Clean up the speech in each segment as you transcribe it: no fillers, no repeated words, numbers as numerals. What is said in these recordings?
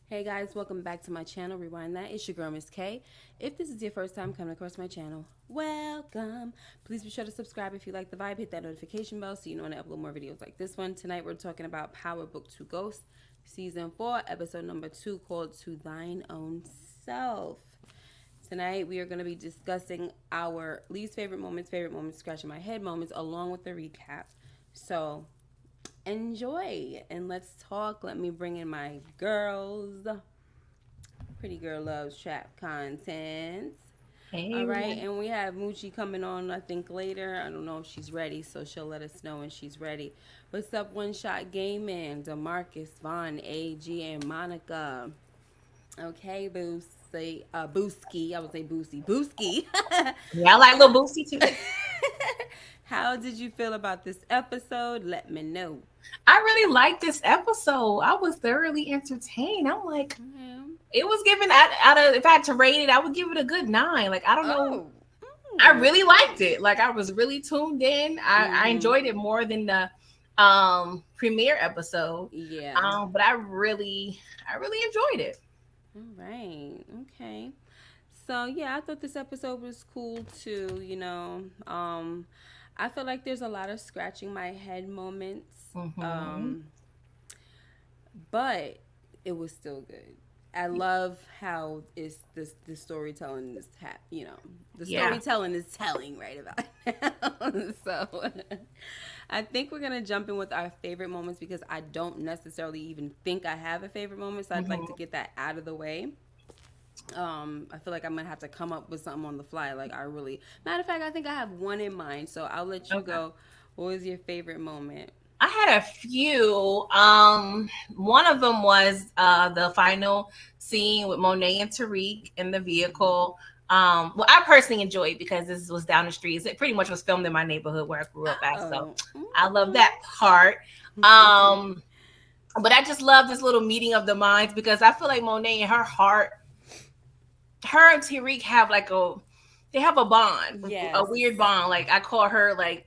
Hey guys, welcome back to my channel. Rewind that. It's your girl, Miss K. If this is your first time coming across my channel, welcome. Please be sure to subscribe if you like the vibe. Hit that notification bell so you know when I upload more videos like this one. Tonight we're talking about Power Book 2 Ghosts, Season 4, Episode number 2, called To Thine Own Self. Tonight we are going to be discussing our least favorite moments, scratching my head moments, along with the recap. So enjoy and let's talk. Let me bring in my girls. Pretty Girl Loves Trap Content. Hey, All right, everyone. and we have Moochie coming on, I think, later. I don't know if she's ready, so she'll let us know when she's ready. What's up, One Shot Gaming, Demarcus, Vaughn, AG, and Monica? Okay, Booski. I would say Boosie. Booski. Yeah, I like Lil Boosie too. How did you feel about this episode? Let me know. I really liked this episode. I was thoroughly entertained. I'm like, Okay. it was given out of if I had to rate it, I would give it a good 9. Like, I don't know. Oh. I really liked it. Like, I was really tuned in. I Mm-hmm. enjoyed it more than the premiere episode. Yeah. But I really enjoyed it. All right. Okay. So yeah, I thought this episode was cool too. I feel like there's a lot of scratching my head moments, Hmm. but it was still good. I love how is this the storytelling is the Yeah. storytelling is telling right about now. So I think we're gonna jump in with our favorite moments because I don't necessarily even think I have a favorite moment, so I'd like to Hmm. get that out of the way. I feel like I'm gonna have to come up with something on the fly. Like I really, matter of fact, I think I have one in mind. So I'll let you Okay. go. What was your favorite moment? I had a few. One of them was the final scene with Monet and Tariq in the vehicle. Well, I personally enjoyed it because this was down the streets. It pretty much was filmed in my neighborhood where I grew up at, so Oh, I love okay. that part. Um, but I just love this little meeting of the minds because I feel like Monet and her and Tariq have like they have a bond, a Yes. weird bond. Like I call her like,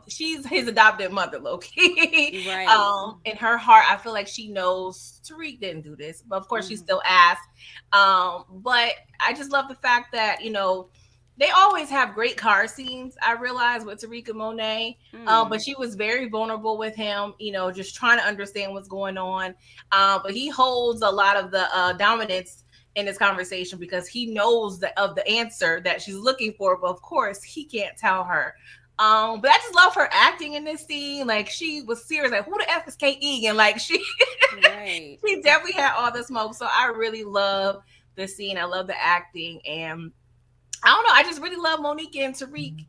she's his adopted mother, Loki. Right. In her heart, I feel like she knows Tariq didn't do this, but of course she Mhm. still asks. But I just love the fact that they always have great car scenes. I realize with Tariq and Monet, but Mm. she was very vulnerable with him. Just trying to understand what's going on. But he holds a lot of the dominance in this conversation because he knows of the answer that she's looking for, but of course he can't tell her. But I just love her acting in this scene. Like she was serious, like who the F is Kate Egan? Like she Right. she definitely had all the smoke. So I really love the scene. I love the acting, and I don't know. I just really love Monique and Tariq.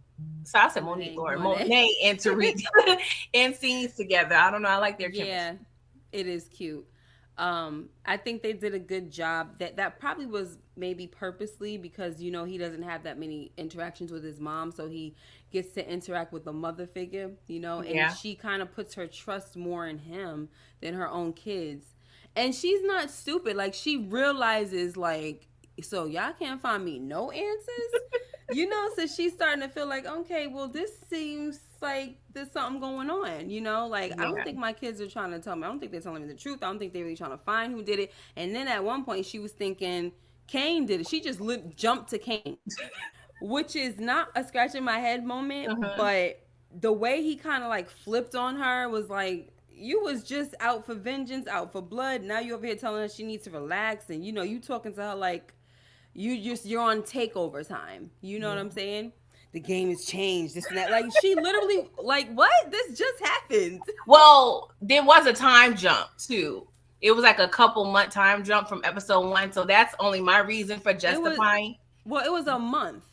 So I said Monique Monet. or Monet. Monet and Tariq in scenes together. I don't know. I like their Yeah, chemistry. it is cute. I think they did a good job. That probably was maybe purposely because he doesn't have that many interactions with his mom, so he gets to interact with the mother figure, and Yeah. she kind of puts her trust more in him than her own kids. And she's not stupid. Like she realizes like so y'all can't find me no answers. So she's starting to feel like, okay, well, this seems like there's something going on, Like, I don't Yeah. think my kids are trying to tell me. I don't think they're telling me the truth. I don't think they're really trying to find who did it. And then at one point, she was thinking Kane did it. She just jumped to Kane, which is not a scratch in my head moment, Uh-huh. but the way he kind of like flipped on her was like, you was just out for vengeance, out for blood. Now you over here telling her she needs to relax, and you talking to her like you're on takeover time. You know what I'm Yeah. saying? The game has changed, this and that. Like she literally like what? This just happened. Well, there was a time jump too. It was like a couple month time jump from episode 1, so that's only my reason for It was justifying. well, it was a month.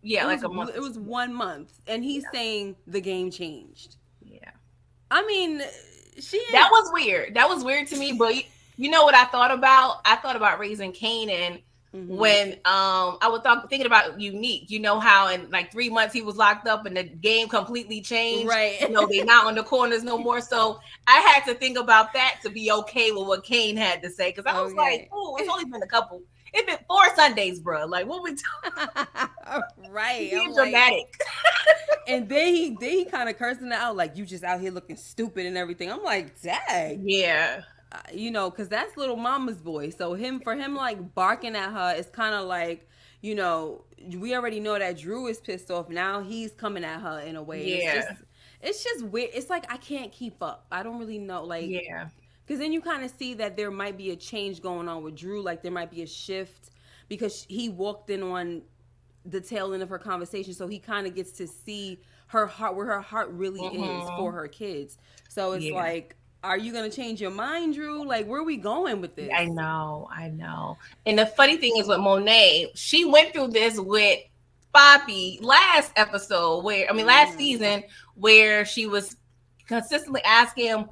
Yeah, It like was a month or it was two. 1 month, and he's saying the game changed. Yeah. I mean, she That ain't. was weird. That was weird to me, but you know what I thought about? I thought about raising Kanan Mm-hmm. when I was thinking about Unique. You know how in like 3 months he was locked up and the game completely changed. Right. They not on the corners no more. So I had to think about that to be okay with what Kane had to say because I was like, Okay. oh, it's only been a couple. It's been 4 Sundays, bro. Like what we Right. I'm being like, dramatic. and then he kind of cursing her out like you just out here looking stupid and everything. I'm like, dang. Yeah. you know, because that's little mama's boy. So for him like barking at her, it's kind of like, you know, we already know that Drew is pissed off. Now he's coming at her in a way. And Yeah. it's just weird. It's like I can't keep up. I don't really know, like, Yeah. because then you kind of see that there might be a change going on with Drew. Like there might be a shift because he walked in on the tail end of her conversation, so he kind of gets to see her heart, where her heart really is for her kids. So it's Yeah. like, are you gonna change your mind, Drew? Like, where are we going with this? I know. And the funny thing is with Monet, she went through this with Bobby last episode, last season, where she was consistently asking him,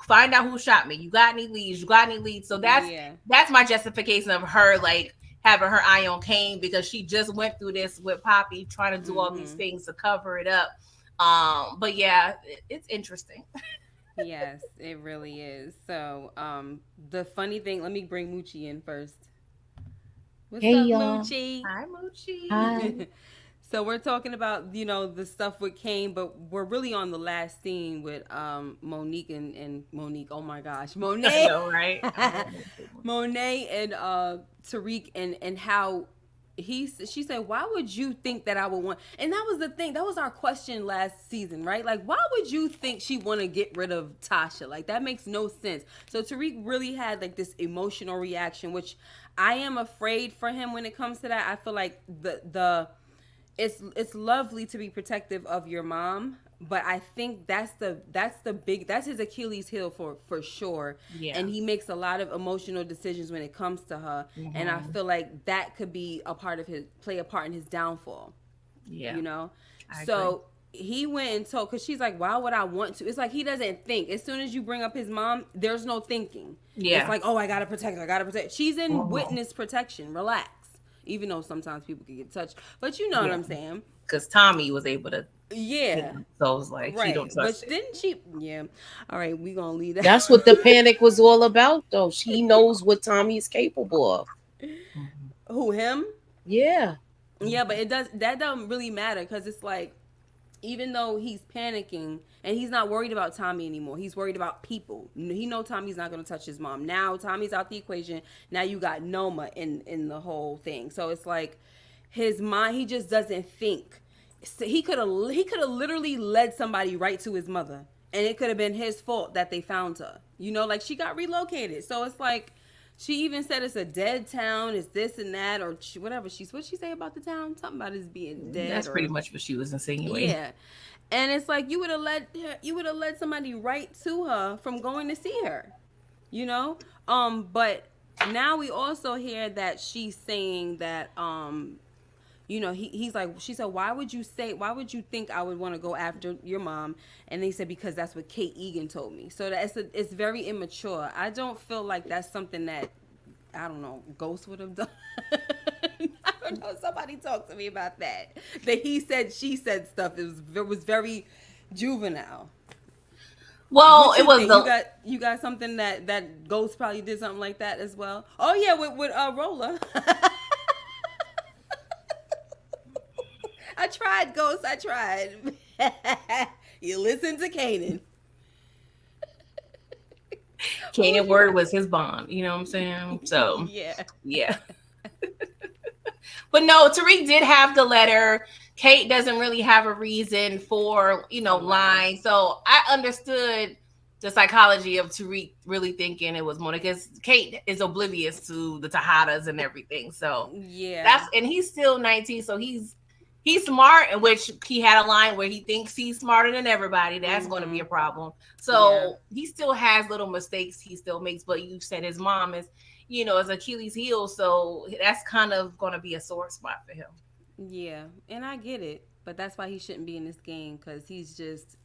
find out who shot me. You got any leads? You got any leads? So that's my justification of her like having her eye on Kane, because she just went through this with Poppy, trying to do all these things to cover it up. But yeah, it's interesting. Yes, it really is. So, the funny thing, let me bring Moochie in first. What's Hey, up, y'all. Moochie? Hi, Moochie. Hi. So we're talking about, you know, the stuff with Kane, but we're really on the last scene with Monique and Monique. Oh my gosh, Monet. I know, right? Monet and Tariq, and how she said, why would you think that I would want, and that was the thing, that was our question last season, right? Like, why would you think she want to get rid of Tasha? Like, that makes no sense. So Tariq really had like this emotional reaction, which I am afraid for him when it comes to that. I feel like it's lovely to be protective of your mom, but I think that's his Achilles heel for sure. Yeah. And he makes a lot of emotional decisions when it comes to her, and I feel like that could be play a part in his downfall. Yeah. You know? I So he went and told, because she's like, why would I want to? It's like he doesn't think. As soon as you bring up his mom, there's no thinking. Yeah. It's like, oh, I gotta protect her. She's in witness protection. Relax. Even though sometimes people can get touched, but you know what I'm saying. Because Tommy was able to. Yeah. So it's like, she don't touch but it. didn't she? Yeah. All right, we gonna leave that. That's what the panic was all about, though. She knows what Tommy is capable of. Who, him? Yeah. Yeah, but that doesn't really matter, because it's like, even though he's panicking and he's not worried about Tommy anymore, he's worried about people. He know Tommy's not going to touch his mom. Now Tommy's out the equation. Now you got Noma in the whole thing. So it's like his mind, he just doesn't think. So he could have literally led somebody right to his mother, and it could have been his fault that they found her. You know, like, she got relocated. So it's like, she even said it's a dead town, it's this and that, or whatever. What'd she say about the town? Something about it being dead. That's pretty much what she was insinuating. Yeah. And it's like, you would have led somebody right to her from going to see her, you know? But now we also hear that she's saying that, you know, he's like, she said, why would you think I would want to go after your mom? And they said, because that's what Kate Egan told me. So it's very immature. I don't feel like that's something that, I don't know, Ghost would have done. I don't know. Somebody talk to me about that. The he said, she said stuff. It was very juvenile. Well, it was you got something that Ghost probably did something like that as well. Oh yeah, with Roller. I tried, Ghost. I tried. You listen to Kanan. Kanan word was his bond. You know what I'm saying? So yeah. But no, Tariq did have the letter. Kate doesn't really have a reason for, lying. So I understood the psychology of Tariq really thinking it was Mona, because Kate is oblivious to the Tejadas and everything. So yeah, and he's still 19, so he's smart, in which he had a line where he thinks he's smarter than everybody. That's going to be a problem. So he still has little mistakes he still makes, but you said his mom is, is Achilles' heel. So that's kind of going to be a sore spot for him. Yeah, and I get it, but that's why he shouldn't be in this game, because he's just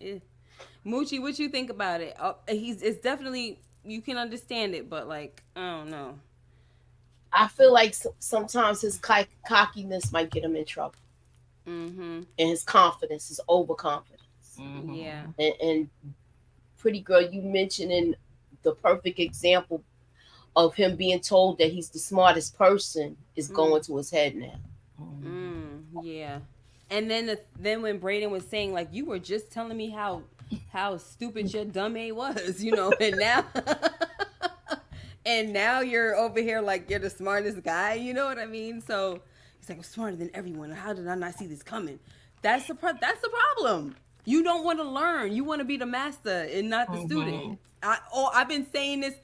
Moochie, what you think about it? It's definitely, you can understand it, but like, I don't know. I feel like sometimes his cockiness might get him in trouble. Mm-hmm. And his confidence, his overconfidence. Mm-hmm. Yeah. And Pretty Girl, you mentioning the perfect example of him being told that he's the smartest person is going to his head now. Yeah. And then when Brayden was saying, like, you were just telling me how stupid your dumb A was, and now and now you're over here like you're the smartest guy. You know what I mean? So he's like, I'm smarter than everyone. How did I not see this coming? That's the problem. You don't want to learn. You want to be the master and not the student. I've been saying this.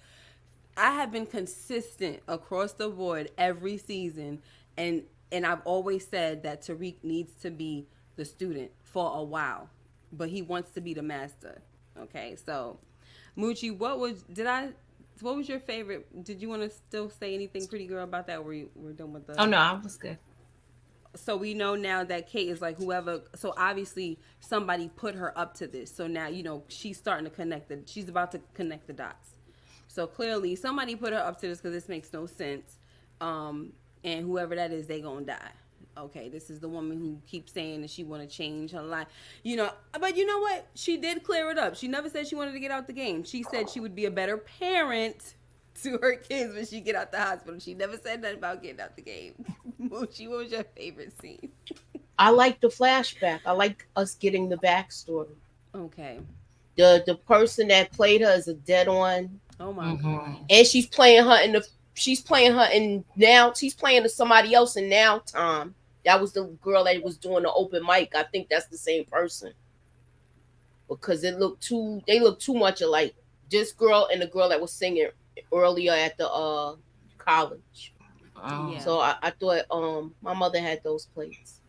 I have been consistent across the board every season, and I've always said that Tariq needs to be the student for a while, but he wants to be the master. Okay, so Moochie, what was your favorite? Did you want to still say anything, pretty girl, about that? We're done with the. Oh no, I was good. So we know now that Kate is like whoever. So obviously somebody put her up to this. So now she's starting to she's about to connect the dots. So clearly somebody put her up to this because this makes no sense. And whoever that is, they gonna die. Okay, this is the woman who keeps saying that she want to change her life. But you know what? She did clear it up. She never said she wanted to get out the game. She said she would be a better parent to her kids when she get out the hospital. She never said nothing about getting out the game. Moochie, what was your favorite scene? I like the flashback. I like us getting the backstory. Okay. The person that played her is a dead on. Oh my god. And she's playing her she's playing to somebody else in Now Time. That was the girl that was doing the open mic. I think that's the same person. Because they look too much alike. This girl and the girl that was singing earlier at the college. Oh. Yeah. So I thought my mother had those plates.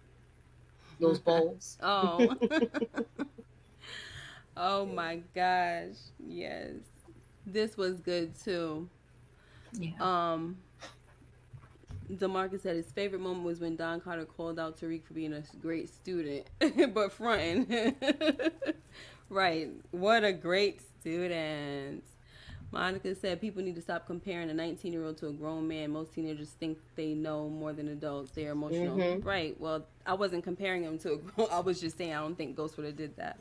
Those bowls. Oh. Oh my gosh. Yes. This was good too. Yeah. DeMarcus said his favorite moment was when Don Carter called out Tariq for being a great student, but fronting. Right. What a great student. Monica said people need to stop comparing a 19-year-old to a grown man. Most teenagers think they know more than adults. They are emotional. Mm-hmm. Right. Well, I wasn't comparing him to a grown. I was just saying I don't think Ghost would have did that.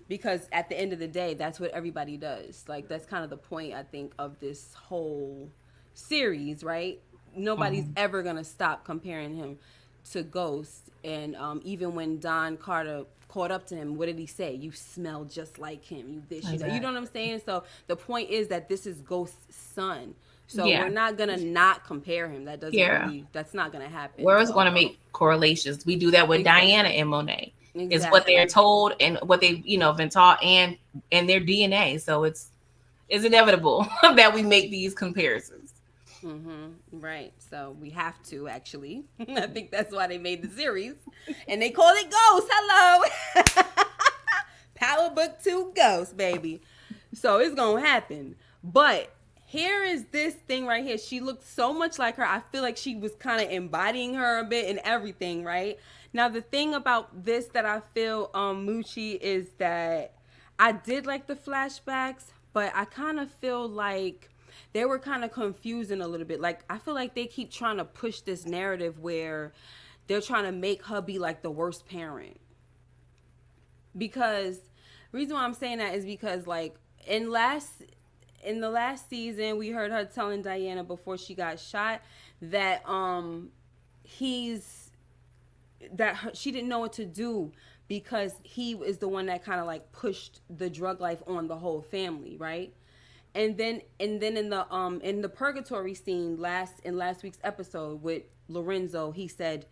Because at the end of the day, that's what everybody does. Like, that's kind of the point, I think, of this whole series, right? Nobody's ever going to stop comparing him to Ghost. And even when Don Carter caught up to him, what did he say? You smell just like him. You this, you know. You know what I'm saying? So the point is that this is Ghost's son. So we're not going to not compare him. That doesn't really, that's not going to happen. We're always going to make correlations. We do that with Diana and Monet. Exactly. It's what they're told and what they've been taught and their DNA. So it's inevitable that we make these comparisons. Right. So we have to actually. I think that's why they made the series, and they called it Ghost. Hello, Power Book 2 Ghost, baby. So it's gonna happen. But here is this thing right here. She looked so much like her. I feel like she was kind of embodying her a bit and everything, right? Now, the thing about this that I feel, Moochie, is that I did like the flashbacks, but I kind of feel like they were kind of confusing a little bit. Like, I feel like they keep trying to push this narrative where they're trying to make her be like the worst parent. Because the reason why I'm saying that is because, like, in the last season, we heard her telling Diana before she got shot that she didn't know what to do because he is the one that kind of like pushed the drug life on the whole family, right? And then in the purgatory scene in last week's episode with Lorenzo, he said,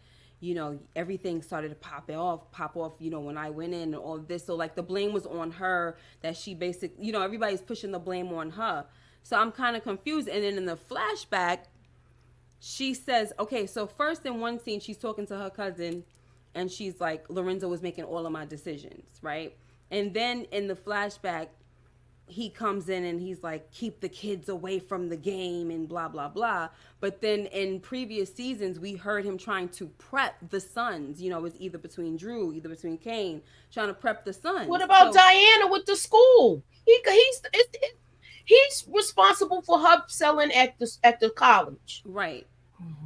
everything started to pop off, when I went in and all of this. So like the blame was on her, that she basically, everybody's pushing the blame on her. So I'm kind of confused. And then in the flashback, she says, okay, so first in one scene, she's talking to her cousin and she's like, Lorenzo was making all of my decisions, right? And then in the flashback, he comes in and he's like, keep the kids away from the game and blah, blah, blah. But then in previous seasons, we heard him trying to prep the sons. It's either between Drew, either between Kane, trying to prep the sons. What about Diana with the school? He's responsible for her selling at the college. Right.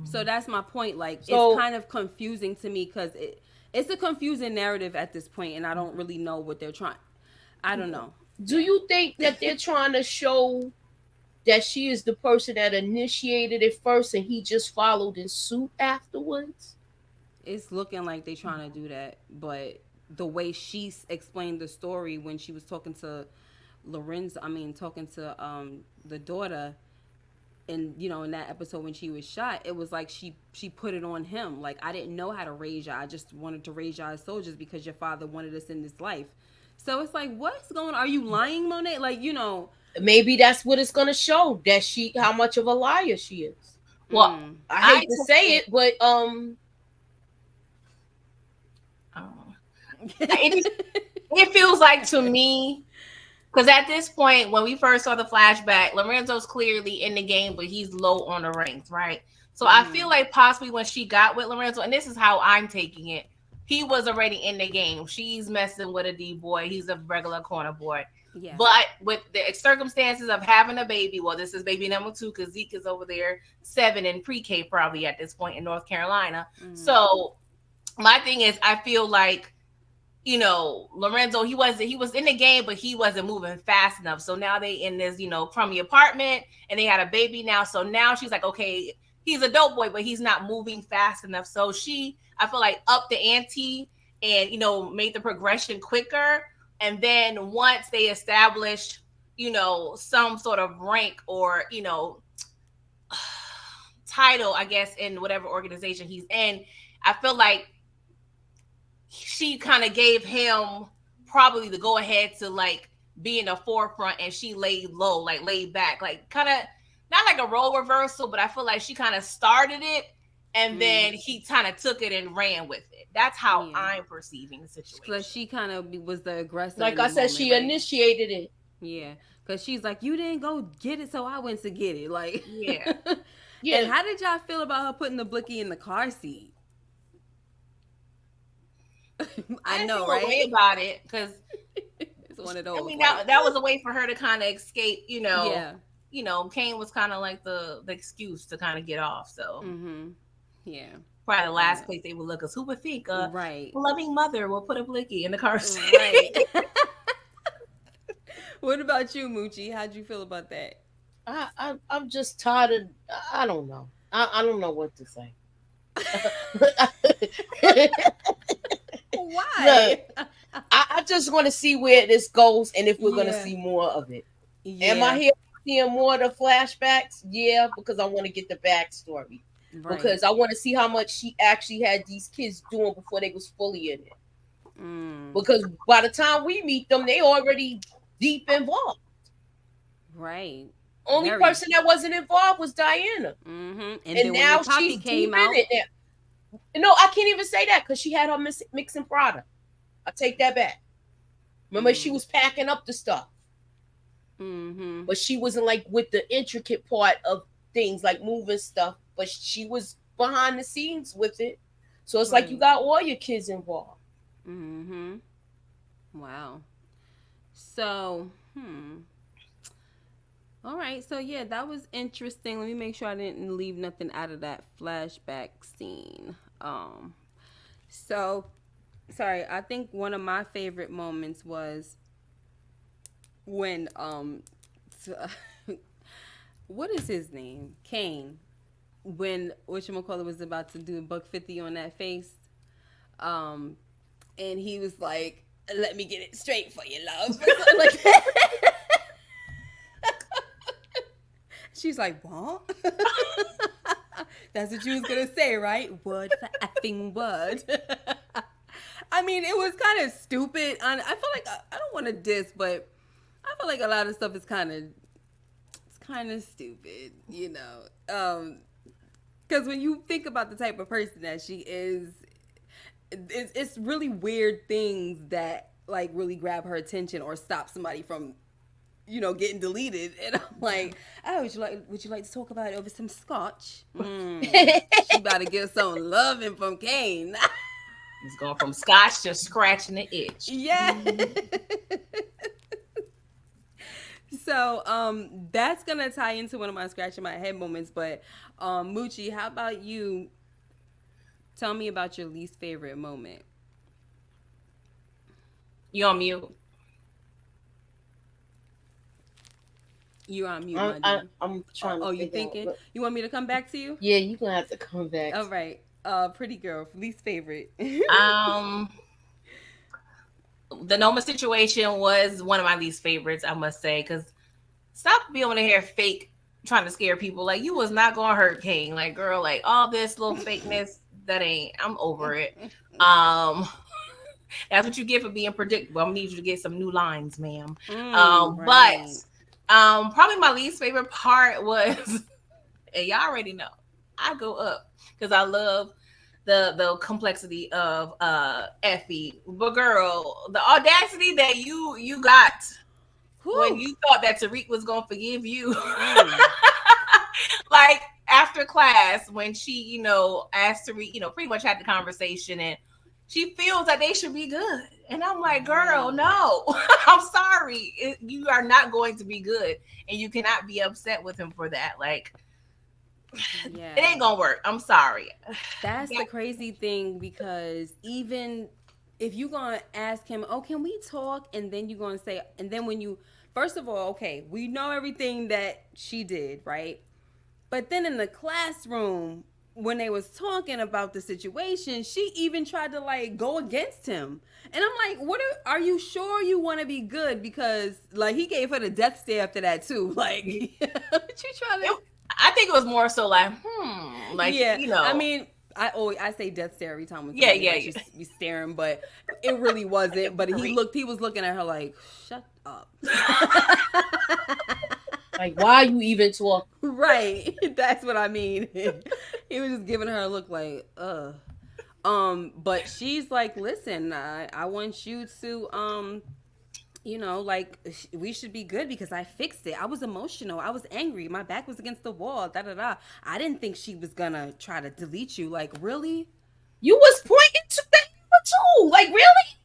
So that's my point. Like, it's kind of confusing to me because it's a confusing narrative at this point, and I don't really know what they're trying. I don't know. Do you think that they're trying to show that she is the person that initiated it first and he just followed in suit afterwards? It's looking like they're trying to do that, but the way she explained the story when she was talking to Lorenzo, talking to the daughter, and in that episode when she was shot, it was like she put it on him. Like, I didn't know how to raise y'all. I just wanted to raise y'all as soldiers because your father wanted us in this life. So it's like, what's going on? Are you lying, Monet? Like, maybe that's what it's gonna show, that how much of a liar she is. Well, I hate to say it, but it feels like to me, because at this point, when we first saw the flashback, Lorenzo's clearly in the game, but he's low on the ranks, right? So I feel like possibly when she got with Lorenzo, and this is how I'm taking it, he was already in the game. She's messing with a D boy. He's a regular corner boy. Yeah. But with the circumstances of having a baby, well, this is baby number 2 because Zeke is over there 7 in pre-K probably at this point in North Carolina. So my thing is, I feel like, Lorenzo, he was in the game, but he wasn't moving fast enough. So now they in this, crummy apartment, and they had a baby now. So now she's like, okay, he's a dope boy, but he's not moving fast enough. So I feel like upped the ante and, made the progression quicker. And then once they established, some sort of rank or, title, I guess, in whatever organization he's in, I feel like she kind of gave him probably the go ahead to like be in the forefront, and she laid low, like laid back, like kind of not like a role reversal, but I feel like she kind of started it and then he kind of took it and ran with it. That's how I'm perceiving the situation. So she kind of was the aggressor. Like I said, she initiated it. Yeah, because she's like, you didn't go get it, so I went to get it. Like, yeah. And how did y'all feel about her putting the Blicky in the car seat? I know, right? Way about it, because it's one of those. I mean, that was a way for her to kind of escape. Yeah. Kane was kind of like the excuse to kind of get off. So, yeah, probably the last place they would look, because who would think a loving mother will put a Blicky in the car seat? Right. What about you, Moochie? How'd you feel about that? I'm just tired of. I don't know. I don't know what to say. Why? Look, I just want to see where this goes and if we're going to see more of it. Yeah. Am I seeing more of the flashbacks? Yeah, because I want to get the backstory. Right. Because I want to see how much she actually had these kids doing before they was fully in it. Because by the time we meet them, they already deep involved. Right. Only person that wasn't involved was Diana. And now she's came out. No, I can't even say that because she had her mixing product. I take that back. Remember, she was packing up the stuff. But she wasn't like with the intricate part of things like moving stuff, but she was behind the scenes with it. So it's like you got all your kids involved. Wow. So, all right. So yeah, that was interesting. Let me make sure I didn't leave nothing out of that flashback scene. So sorry, I think one of my favorite moments was when what is his name? Kane. When whatchamacallit was about to do $150 on that face. And he was like, let me get it straight for you, love. Or something like that. She's like, what? That's what you was gonna say, right? Word for effing word. I mean, it was kind of stupid. I feel like I don't want to diss, but I feel like a lot of stuff is kind of stupid, because when you think about the type of person that she is, it's really weird things that like really grab her attention or stop somebody from, getting deleted. And I'm like, oh, would you like to talk about it over some scotch? She about to get some loving from Kane. He's going from scotch to scratching the itch. Yeah. So that's gonna tie into one of my scratching my head moments. But Moochie, how about you? Tell me about your least favorite moment. You on mute? You're on mute. I'm trying to. Oh, you thinking? You want me to come back to you? Yeah, you're gonna have to come back. All right. Pretty girl, least favorite. The Noma situation was one of my least favorites, I must say, because stop being able to hear fake trying to scare people. Like, you was not gonna hurt King. Like, girl, like all this little fakeness, that ain't. I'm over it. That's what you get for being predictable. I'm gonna need you to get some new lines, ma'am. Right. But probably my least favorite part was, and y'all already know, I go up because I love the complexity of Effie. But girl, the audacity that you got when you thought that Tariq was gonna forgive you. Like, after class, when she, asked Tariq, pretty much had the conversation, and she feels that they should be good. And I'm like, girl, no. I'm sorry. You are not going to be good. And you cannot be upset with him for that. Like, yeah, it ain't gonna work. I'm sorry. That's the crazy thing, because even if you gonna ask him, oh, can we talk? And then you're gonna say, and then when you, first of all, okay, we know everything that she did, right? But then in the classroom, when they was talking about the situation, she even tried to like go against him. And I'm like, are you sure you want to be good? Because like he gave her the death stare after that too. Like, what you trying to? I think it was more so like, like, yeah. I mean, I say death stare every time. When you be staring, but it really wasn't. But he was looking at her like, shut up. Like, why are you even talking? Right. That's what I mean. He was just giving her a look like, ugh. But she's like, listen, I want you to, like, we should be good because I fixed it. I was emotional. I was angry. My back was against the wall. Da da da. I didn't think she was gonna try to delete you. Like, really? You was pointing to that too. Like, really?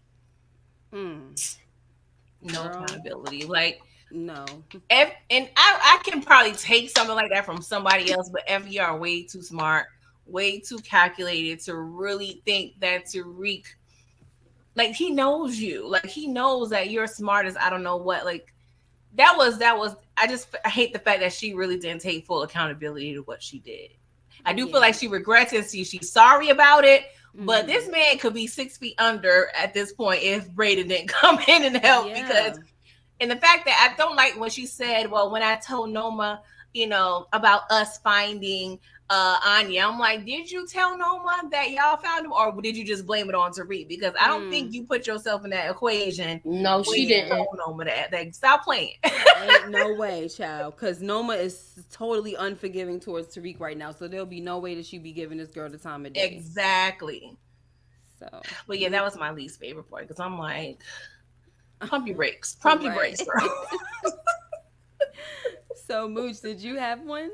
No accountability. Like, no. And I can probably take something like that from somebody else, but you are way too smart, way too calculated to really think that Tariq, like, he knows you. Like, he knows that you're smart as I don't know what. Like, that was I hate the fact that she really didn't take full accountability to what she did. I do feel like she regrets it. She's sorry about it. But this man could be 6 feet under at this point if Brayden didn't come in and help. Because, and the fact that I don't like when she said, well, when I told Noma, about us finding Anya, I'm like, did you tell Noma that y'all found him, or did you just blame it on Tariq? Because I don't think you put yourself in that equation. No, she didn't. Told Noma that. Like, stop playing. Ain't no way, child. Because Noma is totally unforgiving towards Tariq right now. So there'll be no way that she be giving this girl the time of day. Exactly. So, but yeah, that was my least favorite part, because I'm like, pump your brakes, girl. So, Mooch, did you have one?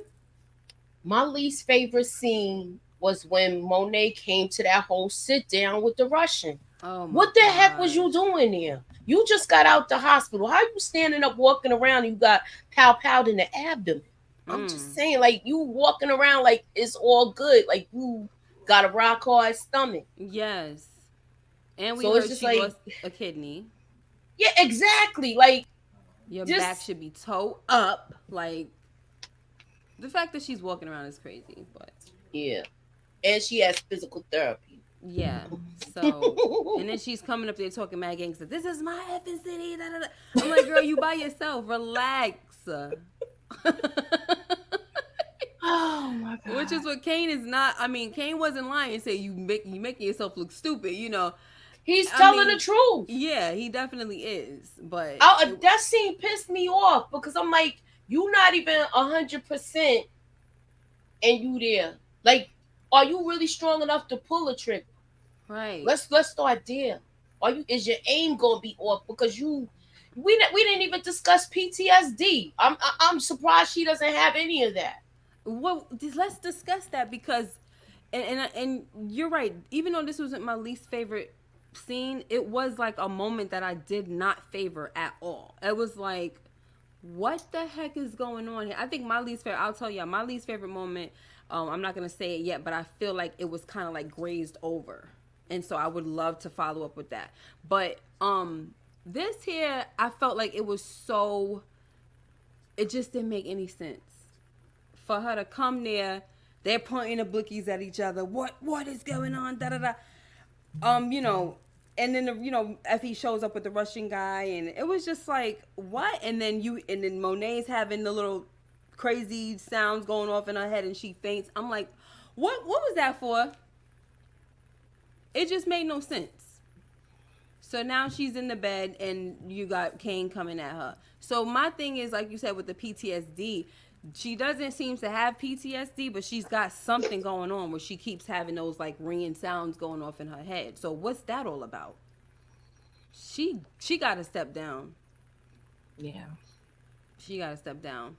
My least favorite scene was when Monet came to that whole sit down with the Russian. Oh, what the heck was you doing there? You just got out the hospital. How you standing up walking around and you got pow in the abdomen? I'm just saying, like, you walking around like it's all good. Like, you got a rock hard stomach. Yes. And we heard she lost a kidney. Yeah, exactly. Like, your back should be toe up. Like, the fact that she's walking around is crazy, but yeah. And she has physical therapy. Yeah. So, and then she's coming up there talking mad gangster. This is my effing city. Da, da, da. I'm like, girl, you by yourself. Relax. Oh my God. Which is what Kane is not. I mean, Kane wasn't lying. Say you making yourself look stupid. He's telling the truth. Yeah, he definitely is. But that scene pissed me off because I'm like, you not even 100%, and you there. Like, are you really strong enough to pull a trigger? Right. Let's start there. Is your aim gonna be off? Because we didn't even discuss PTSD. I'm surprised she doesn't have any of that. Well, let's discuss that, because, and you're right. Even though this wasn't my least favorite scene, it was like a moment that I did not favor at all. It was like, what the heck is going on here? I think my least favorite, I'll tell you, my least favorite moment, I'm not going to say it yet, but I feel like it was kind of like grazed over. And so I would love to follow up with that. But this here, I felt like it was it just didn't make any sense. For her to come there, they're pointing the blickies at each other. What is going on? Da da da. And then Effie shows up with the Russian guy, and it was just like, what? And then Monet's having the little crazy sounds going off in her head and she faints. I'm like, what was that for? It just made no sense. So now she's in the bed and you got Kane coming at her. So my thing is, like you said, with the PTSD, she doesn't seem to have PTSD, but she's got something going on where she keeps having those like ringing sounds going off in her head. So what's that all about? She got to step down. Yeah. She got to step down.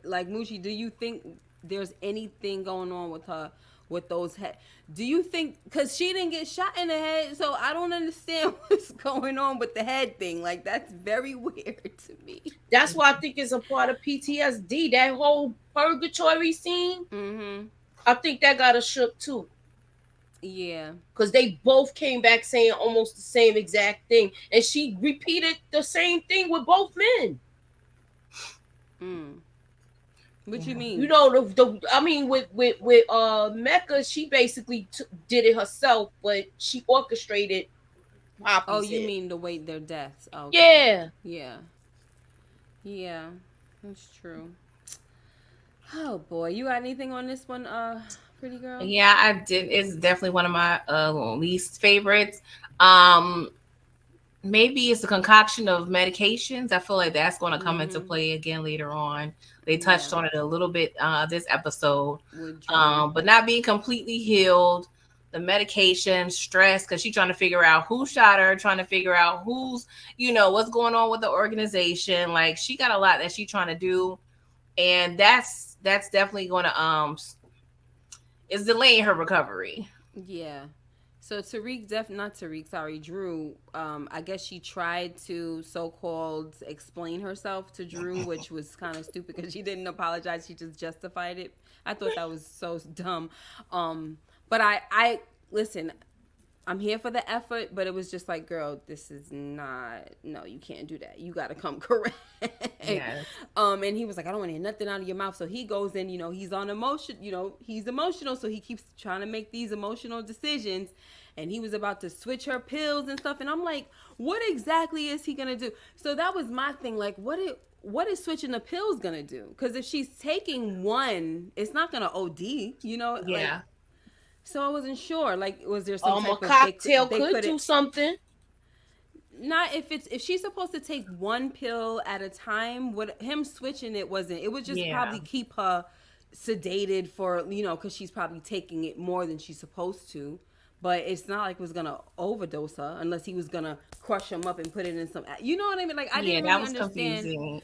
Like, Moochie, do you think there's anything going on with her with those head? Do you think, because she didn't get shot in the head, so I don't understand what's going on with the head thing. Like, that's very weird to me. That's why I think it's a part of PTSD. That whole purgatory scene, Mm-hmm. I think that got her shook too. Yeah. Because they both came back saying almost the same exact thing. And she repeated the same thing with both men. What you mean? You know, with Mecca, she basically did it herself, but she orchestrated Poppy's Oh, you head. mean the way their deaths? Oh, Yeah. Yeah. Yeah. That's true. Oh boy, you got anything on this one, pretty girl? Yeah, I did. It's definitely one of my least favorites. Maybe it's a concoction of medications. I feel like that's going to come into play again later on. They touched on it a little bit this episode, but not being completely healed. The medication, stress, because she's trying to figure out who shot her, trying to figure out who's, what's going on with the organization. Like, she got a lot that she's trying to do, and that's definitely going to is delaying her recovery. Yeah. So Drew, I guess she tried to so-called explain herself to Drew, which was kind of stupid because she didn't apologize. She just justified it. I thought that was so dumb. But I listen, I'm here for the effort, but it was just like, girl, this is not, no, you can't do that. You got to come correct. Yes. And he was like, I don't want to hear nothing out of your mouth. So he goes in, he's on emotion, he's emotional. So he keeps trying to make these emotional decisions. And he was about to switch her pills and stuff. And I'm like, what exactly is he going to do? So that was my thing. Like, what is switching the pills going to do? Because if she's taking one, it's not going to OD, Yeah. Like, so I wasn't sure. Like, was there some type a of cocktail could do something? Not if she's supposed to take one pill at a time. What him switching it wasn't. It would just probably keep her sedated for because she's probably taking it more than she's supposed to. But it's not like it was gonna overdose her unless he was gonna crush him up and put it in some. You know what I mean? Like I didn't really understand. Confusing.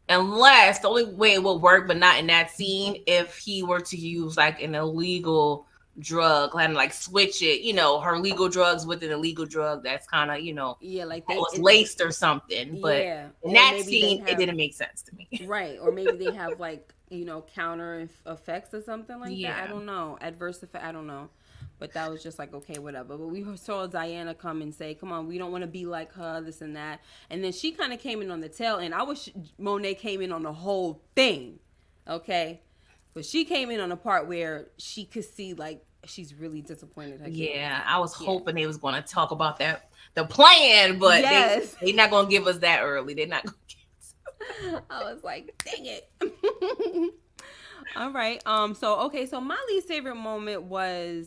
Unless the only way it would work, but not in that scene, if he were to use like an illegal drug and like switch it, her legal drugs with an illegal drug that's kind of, like it was laced or something. But in that scene, it didn't make sense to me. Right. Or maybe they have like, counter effects or something like that. I don't know. Adverse effect. I don't know. But that was just like, okay, whatever. But we saw Diana come and say, come on, we don't want to be like her, this and that. And then she kind of came in on the tail end. I wish Monet came in on the whole thing. Okay. But she came in on a part where she could see, like, she's really disappointed. Yeah, I was hoping they was going to talk about the plan, but they're not going to give us that early. They're not going to give us. I was like, dang it. All right. So my least favorite moment was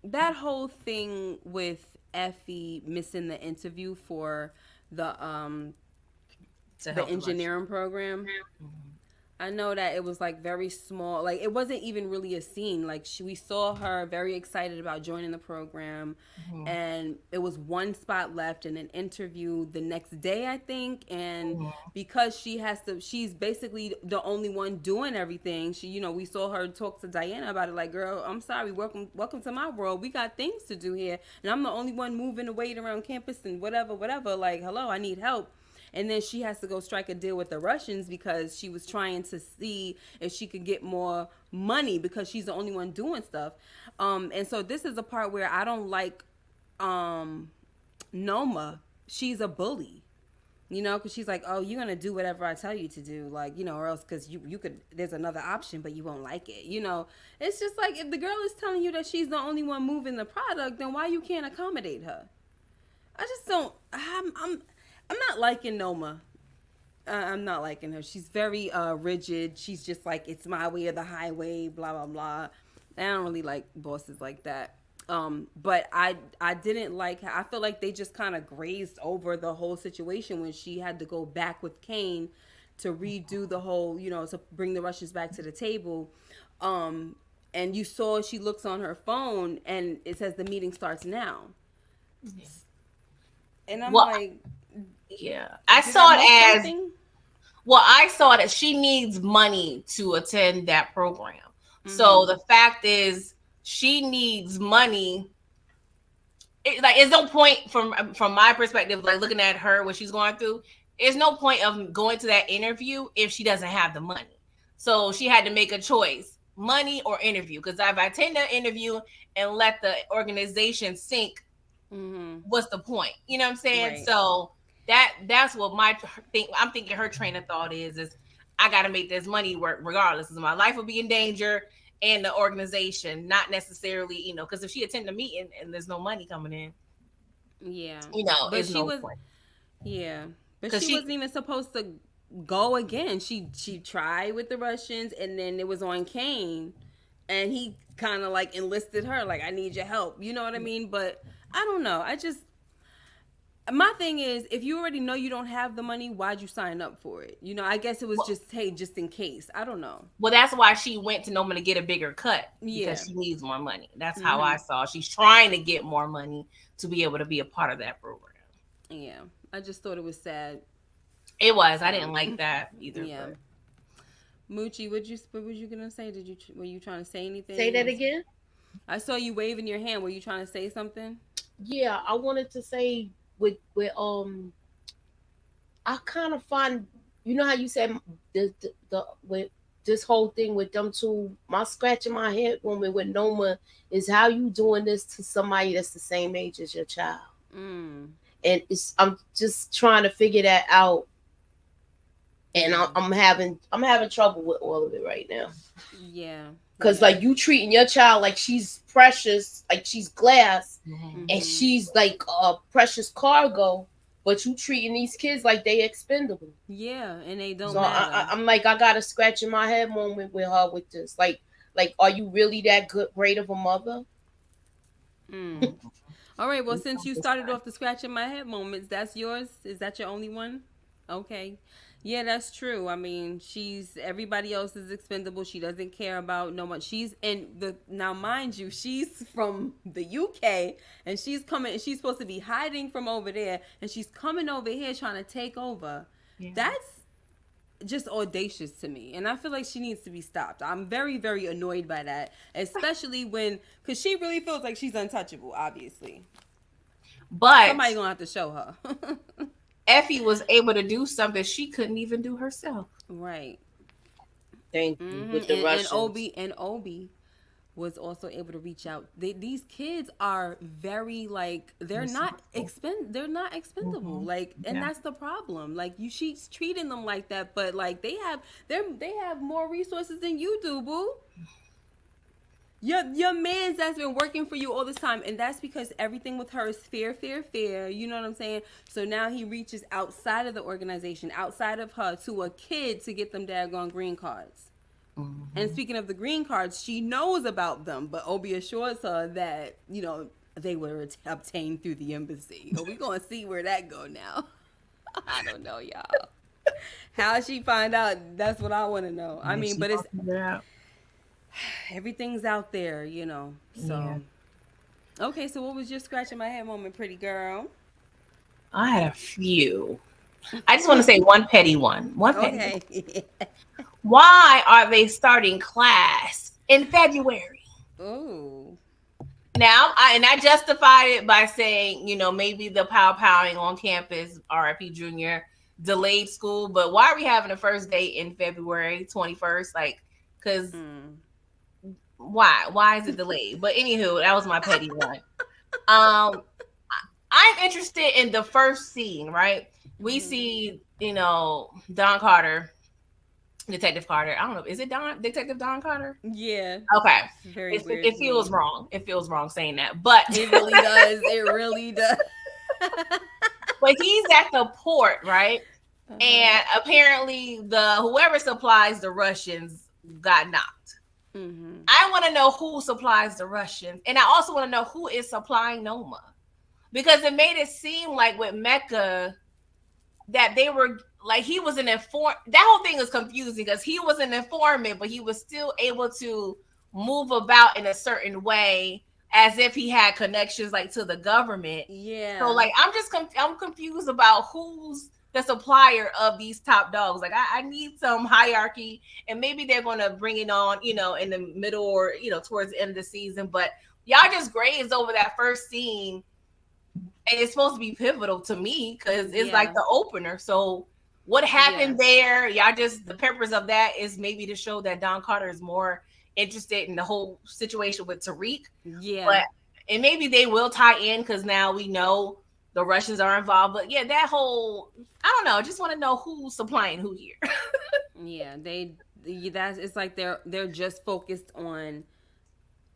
that whole thing with Effie missing the interview for the engineering program. Mm-hmm. I know that it was like very small, like it wasn't even really a scene. Like we saw her very excited about joining the program, and it was one spot left in an interview the next day, I think. And because she's basically the only one doing everything. We saw her talk to Diana about it. Like, girl, I'm sorry, welcome to my world. We got things to do here, and I'm the only one moving the weight around campus and whatever. Like, hello, I need help. And then she has to go strike a deal with the Russians because she was trying to see if she could get more money because she's the only one doing stuff. And so this is a part where I don't like Noma. She's a bully, because she's like, oh, you're going to do whatever I tell you to do, like, or else because you could, there's another option, but you won't like it. It's just like if the girl is telling you that she's the only one moving the product, then why you can't accommodate her? I just don't, I'm not liking Noma. I'm not liking her. She's very rigid. She's just like, it's my way or the highway, blah blah blah. And I don't really like bosses like that. But I didn't like. I feel like they just kind of grazed over the whole situation when she had to go back with Kane to redo the whole, to bring the Russians back to the table. And you saw she looks on her phone and it says the meeting starts now. And I'm like, yeah, I saw it as, well, I saw that she needs money to attend that program. Mm-hmm. So the fact is, she needs money. It's no point from my perspective, like looking at her, what she's going through. There's no point of going to that interview if she doesn't have the money. So she had to make a choice, money or interview. Because if I attend the interview and let the organization sink, what's the point? You know what I'm saying? Right. So that's what I'm thinking her train of thought is I got to make this money work regardless. Because my life will be in danger and the organization, not necessarily, because if she attend a meeting and there's no money coming in, but she was, but she wasn't even supposed to go again. She tried with the Russians, and then it was on Kane, and he kind of like enlisted her, like, I need your help. You know what I mean? But I don't know. My thing is, if you already know you don't have the money, why'd you sign up for it? I guess it was just in case. I don't know. Well, that's why she went to Noma to get a bigger cut. Yeah. Because she needs more money. That's how I saw. She's trying to get more money to be able to be a part of that program. Yeah. I just thought it was sad. It was. I didn't like that either. Yeah. Moochie, what was you gonna say? Were you trying to say anything? Say that again. I saw you waving your hand. Were you trying to say something? Yeah, I wanted to say with I kind of find, how you said the with this whole thing with them two, my scratching my head moment with Noma is how you doing this to somebody that's the same age as your child. And I'm just trying to figure that out, and I'm having trouble with all of it right now. Yeah, because like you treating your child like she's precious, like she's glass, and she's like precious cargo, but you treating these kids like they expendable. Yeah, and they don't. So matter. I'm like, I got a scratch in my head moment with her with this. Like, are you really that great of a mother? All right, well, since you started off the scratch in my head moments, that's yours? Is that your only one? Okay. Yeah, that's true. I mean, everybody else is expendable. She doesn't care about no one. Now mind you, she's from the UK, and she's supposed to be hiding from over there, and she's coming over here trying to take over. Yeah. That's just audacious to me, and I feel like she needs to be stopped. I'm very, very annoyed by that, especially because she really feels like she's untouchable, obviously. But somebody gonna have to show her. Effie was able to do something she couldn't even do herself. Right. Thank you. With the Russians. And Obi was also able to reach out. These kids are very they're not expendable. And that's the problem. She's treating them like that, but they have more resources than you do, boo. Your man's that's been working for you all this time, and that's because everything with her is fear. You know what I'm saying? So now he reaches outside of the organization, outside of her, to a kid to get them daggone green cards. And speaking of the green cards, she knows about them, but Obi assures her that, they were obtained through the embassy. We're going to see where that go now. I don't know, y'all. How she find out, that's what I want to know. I mean, but it's... everything's out there, so okay. So what was your scratching my head moment, pretty girl? I had a few. I just want to say one petty one. Okay. Why are they starting class in February? Ooh. Now I justified it by saying, maybe the powering on campus, RIP Junior, delayed school, but why are we having the first day in February 21st? Because why is it delayed? But anywho, that was my petty one. I'm interested in the first scene, right? We see, Don Carter, Detective Carter. I don't know, is it Detective Don Carter? Yeah. Okay. Very weird. It feels wrong. It feels wrong saying that, but it really does. It really does. But he's at the port, right? And apparently the whoever supplies the Russians got knocked. I want to know who supplies the Russians, and I also want to know who is supplying Noma, because it made it seem like with Mecca that they were like he was an inform. That whole thing is confusing because he was an informant, but he was still able to move about in a certain way as if he had connections like to the government. Yeah. So like I'm confused about who's the supplier of these top dogs. Like I need some hierarchy, and maybe they're gonna bring it on, in the middle or towards the end of the season. But y'all just grazed over that first scene, and it's supposed to be pivotal to me because it's like the opener. So what happened there? Y'all just the purpose of that is maybe to show that Don Carter is more interested in the whole situation with Tariq. And maybe they will tie in because now we know the Russians are involved. But yeah, that whole I don't know. I just want to know who's supplying who here. It's like they're just focused on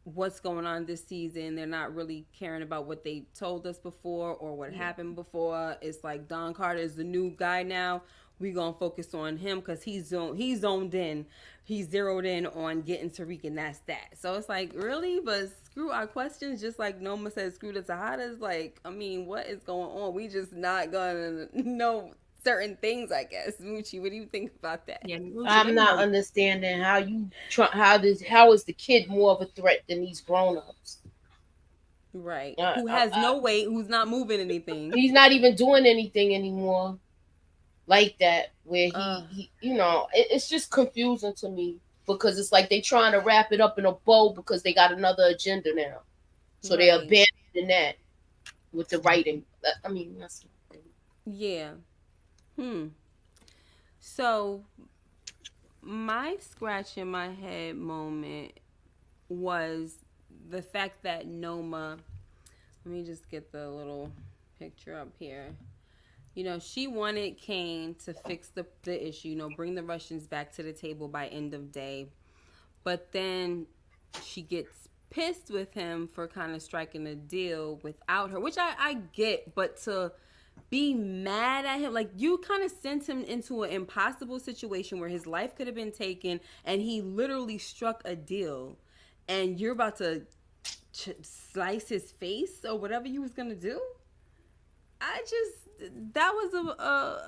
what's going on this season. They're not really caring about what they told us before or what happened before. It's like Don Carter is the new guy now. We gonna focus on him because he's zoned in. He's zeroed in on getting Tariq, and that's that. So it's like, really? But screw our questions, just like Noma said, screw the Tejadas. Like, I mean, what is going on? We just not gonna know certain things, I guess. Moochie, what do you think about that? I'm not understanding how is the kid more of a threat than these grown-ups? Right. Who has no weight, who's not moving anything. He's not even doing anything anymore like that, where he it's just confusing to me because it's like they trying to wrap it up in a bow because they got another agenda now. So they're abandoning that with the writing. I mean, that's So my scratch in my head moment was the fact that Noma, let me just get the little picture up here. She wanted Kane to fix the issue, bring the Russians back to the table by end of day. But then she gets pissed with him for kind of striking a deal without her, which I get, but to be mad at him, like you kind of sent him into an impossible situation where his life could have been taken and he literally struck a deal and you're about to slice his face or whatever you was going to do. That was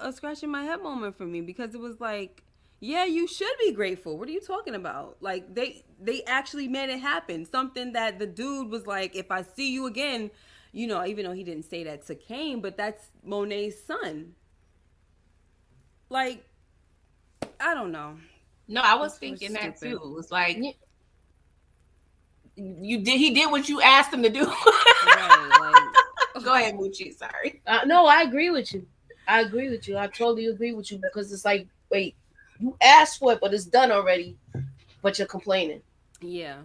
a scratch in my head moment for me because it was like, yeah, you should be grateful. What are you talking about? Like they actually made it happen. Something that the dude was like, if I see you again, even though he didn't say that to Kane, but that's Monet's son. Like, I don't know. No, I was thinking that too. It was like he did what you asked him to do. Right, go ahead, Moochie. Sorry. No, I agree with you. I totally agree with you because it's like, wait, you asked for it, but it's done already, but you're complaining. Yeah.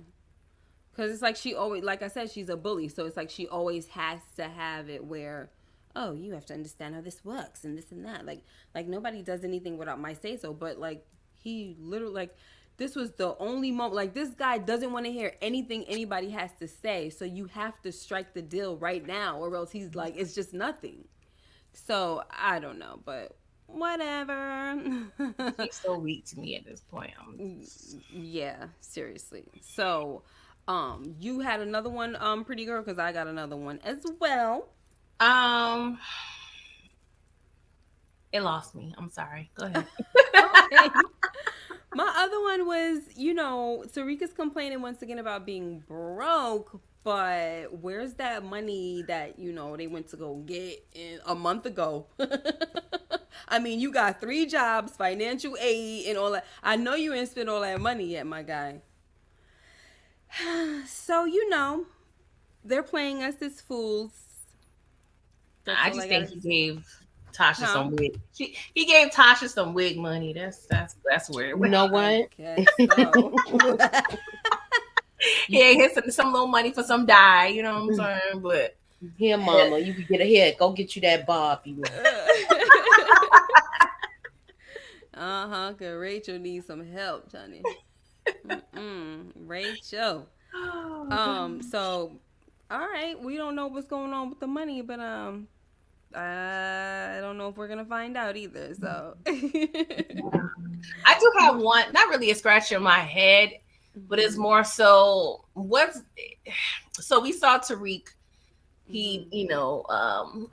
Because it's like she always, like I said, she's a bully. So it's like she always has to have it where, oh, you have to understand how this works and this and that. Like nobody does anything without my say so. But like he literally, like this was the only moment. Like this guy doesn't want to hear anything anybody has to say. So you have to strike the deal right now or else he's like, it's just nothing. So I don't know, but whatever. He's so weak to me at this point. Yeah, seriously. So you had another one, pretty girl, because I got another one as well. It lost me. I'm sorry. Go ahead. Okay. My other one was, Tariq is complaining once again about being broke, but where's that money that, they went to go get a month ago? I mean, you got 3 jobs, financial aid, and all that. I know you ain't spent all that money yet, my guy. So, they're playing us as fools. I just think he gave Tasha some wig. He gave Tasha some wig money. That's where it went. You know what? So. Yeah, here's some little money for some dye. You know what I'm saying? But here, mama, you can get ahead. Go get you that bob. Cause Rachel needs some help, Johnny. Rachel. So, all right, we don't know what's going on with the money, but I don't know if we're gonna find out either. So I do have one, not really a scratch in my head, but it's more so so we saw Tariq. He,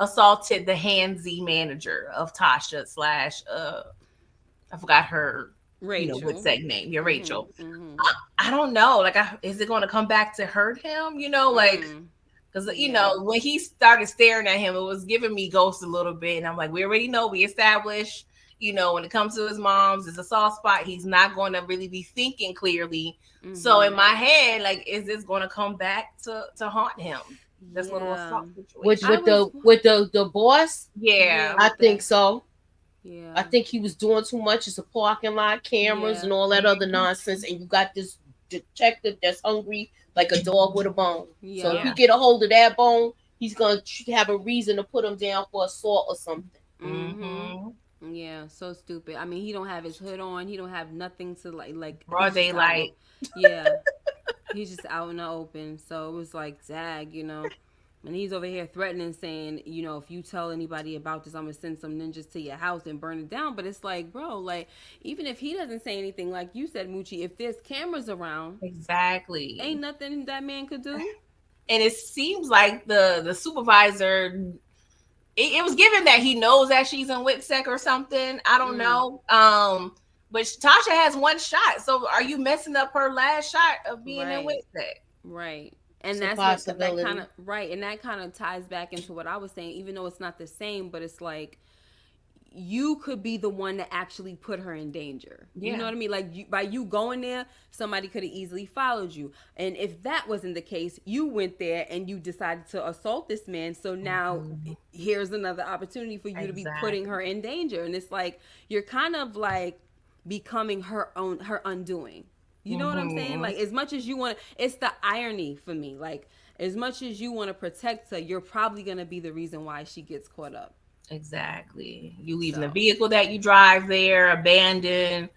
assaulted the handsy manager of Tasha slash I forgot her Rachel. Witsec name. Yeah, Rachel. Mm-hmm. I don't know. Like, is it going to come back to hurt him? Because when he started staring at him, it was giving me Ghost a little bit, and I'm like, we already know, we established, when it comes to his mom's, it's a soft spot. He's not going to really be thinking clearly. Mm-hmm. So in my head, like, is this going to come back to haunt him? This little assault situation. With the boss? Yeah, I think so. Yeah, I think he was doing too much. It's a parking lot, cameras, and all that other nonsense. And you got this detective that's hungry like a dog with a bone. Yeah. So if you get a hold of that bone, he's gonna have a reason to put him down for assault or something. Mm-hmm. Yeah, so stupid. I mean, he don't have his hood on. He don't have nothing to like broad daylight. Yeah, he's just out in the open. So it was like, dag, And he's over here threatening, saying, if you tell anybody about this, I'm going to send some ninjas to your house and burn it down. But it's like, bro, like, even if he doesn't say anything, like you said, Moochie, if there's cameras around. Exactly. Ain't nothing that man could do. And it seems like the supervisor, it was given that he knows that she's in Witsec or something. I don't know. But Tasha has one shot. So are you messing up her last shot of being in Witsec? Right. And that's that kind of and that kind of ties back into what I was saying, even though it's not the same, but it's like you could be the one that actually put her in danger. You know what I mean? Like by you going there, somebody could have easily followed you. And if that wasn't the case, you went there and you decided to assault this man. So now here's another opportunity for you to be putting her in danger. And it's like you're kind of like becoming her undoing. You know what I'm saying? Like, as much as you want to, it's the irony for me. Like, as much as you want to protect her, you're probably going to be the reason why she gets caught up. Exactly. You leaving the vehicle that you drive there, abandoned.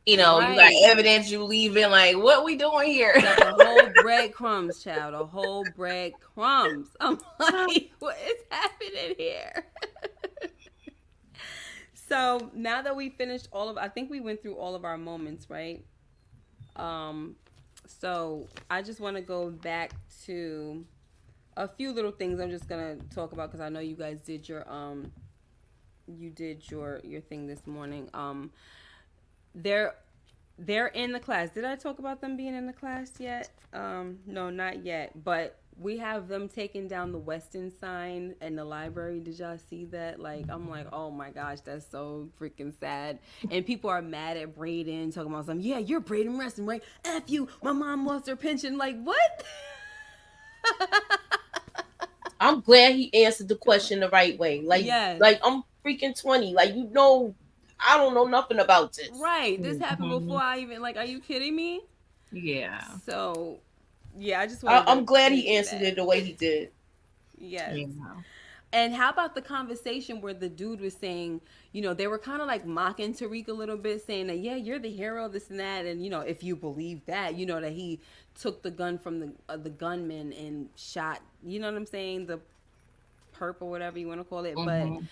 You got evidence you leaving. Like, what we doing here? Like a whole breadcrumbs, child. A whole breadcrumbs. I'm like, what is happening here? So, now that we finished I think we went through all of our moments, right? So I just want to go back to a few little things I'm just gonna talk about because I know you guys did your thing this morning. They're in the class. Did I talk about them being in the class yet? No, not yet. But we have them taking down the Weston sign in the library. Did y'all see that? Like, I'm like, oh my gosh, that's so freaking sad. And people are mad at Brayden, talking about something. Yeah, you're Brayden Weston, right? F you. My mom lost her pension. Like, what? I'm glad he answered the question the right way. Like, like I'm freaking 20. Like, I don't know nothing about this. Right. This happened before I even, like, are you kidding me? Yeah. So, yeah, I just I'm glad he answered it the way he did. Yes. Yeah. And how about the conversation where the dude was saying, they were kind of like mocking Tariq a little bit, saying that, yeah, you're the hero, this and that. And, if you believe that, that he took the gun from the gunman and shot, you know what I'm saying? The perp or whatever you want to call it. But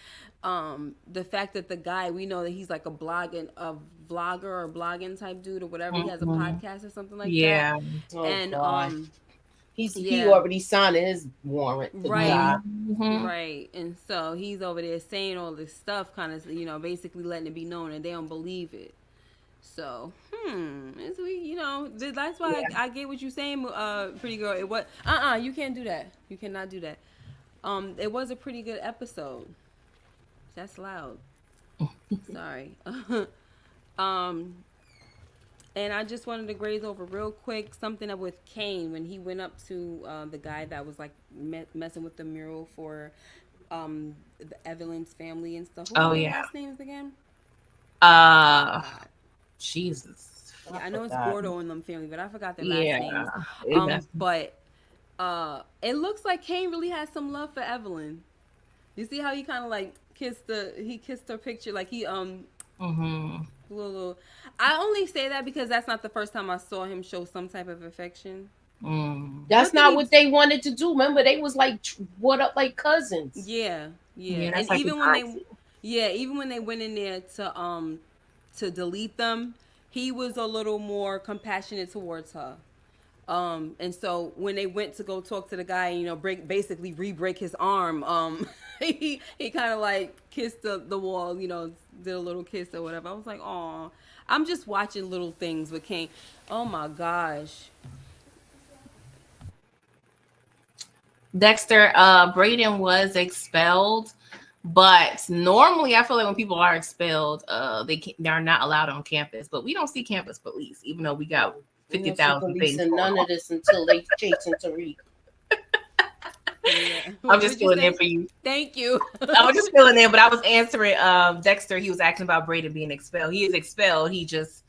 the fact that the guy, we know that he's like a vlogger or blogging type dude or whatever. He has a podcast or something like that. Oh, and God. He already signed his warrant. Right. Right. And so he's over there saying all this stuff, kind of, basically letting it be known and they don't believe it. So, that's why I get what you're saying, pretty girl. It was, you can't do that. You cannot do that. It was a pretty good episode. That's loud. Sorry. And I just wanted to graze over real quick something that with Kane when he went up to the guy that was like messing with the mural for the Evelyn's family and stuff. What were their last names again? Jesus. Yeah, I know it's Gordo and them family, but I forgot their last names. But it looks like Kane really has some love for Evelyn. You see how he kind of like kissed her picture, like he little. I only say that because that's not the first time I saw him show some type of affection. That's not what they wanted to do. Remember, they was like what up like cousins. Yeah. Yeah, that's and like his even when auntie. even when they went in there to delete them, he was a little more compassionate towards her. And so when they went to go talk to the guy, you know, basically re-break his arm, he kind of like kissed the wall, you know, did a little kiss or whatever. I was like, oh, I'm just watching little things with Kane. Oh my gosh. Dexter, Braden was expelled, but normally I feel like when people are expelled, they're not allowed on campus. But we don't see campus police, even though we got 50,000 police things and going none on. of this until they chasing Tariq. Yeah. I'm just What'd you filling in say? for you. Thank you. I was just filling in, but I was answering Dexter. He was asking about Braden being expelled. He is expelled. He just,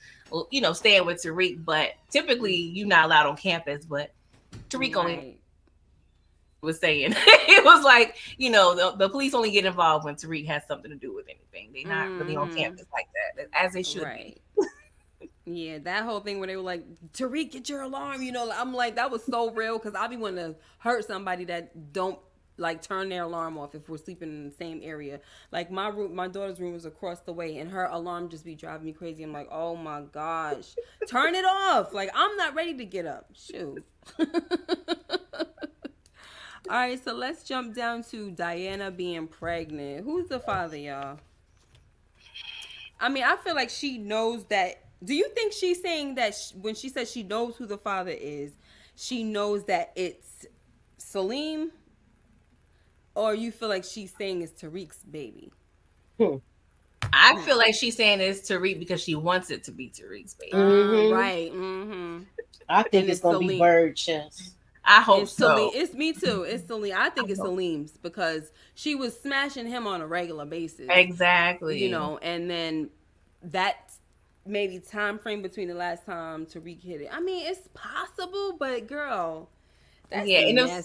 staying with Tariq. But typically, you're not allowed on campus. But Tariq only was saying it was like, the police only get involved when Tariq has something to do with anything. They're not really on campus like that, as they should be. Yeah, that whole thing where they were like, Tariq, get your alarm. You know, I'm like, that was so real because I be wanting to hurt somebody that don't like turn their alarm off if we're sleeping in the same area. Like my daughter's room is across the way, and her alarm just be driving me crazy. I'm like, oh my gosh, turn it off. Like I'm not ready to get up. Shoot. All right, so let's jump down to Diana being pregnant. Who's the father, y'all? I mean, I feel like she knows that. Do you think she's saying that when she says she knows who the father is, she knows that it's Salim? Or you feel like she's saying it's Tariq's baby? I feel like she's saying it's Tariq because she wants it to be Tariq's baby. Right. I think it's going to be bird chest. I hope so. It's me too. It's Salim. I think it's Salim's because she was smashing him on a regular basis. Exactly. You know, and then that maybe time frame between the last time Tariq hit it. I mean, it's possible, but girl, that's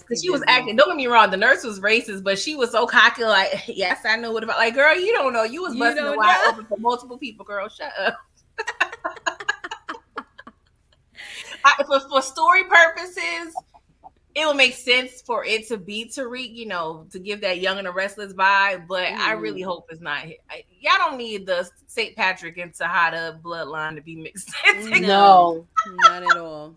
because she was acting. Don't get me wrong, the nurse was racist, but she was so cocky. Like, yes, I know what about. Like, girl, you don't know. You was busting the wide open for multiple people. Girl, shut up. For story purposes, it would make sense for it to be Tariq, to give that young and the restless vibe. But I really hope it's not. Y'all don't need the St. Patrick and Tejada bloodline to be mixed together. No, not at all.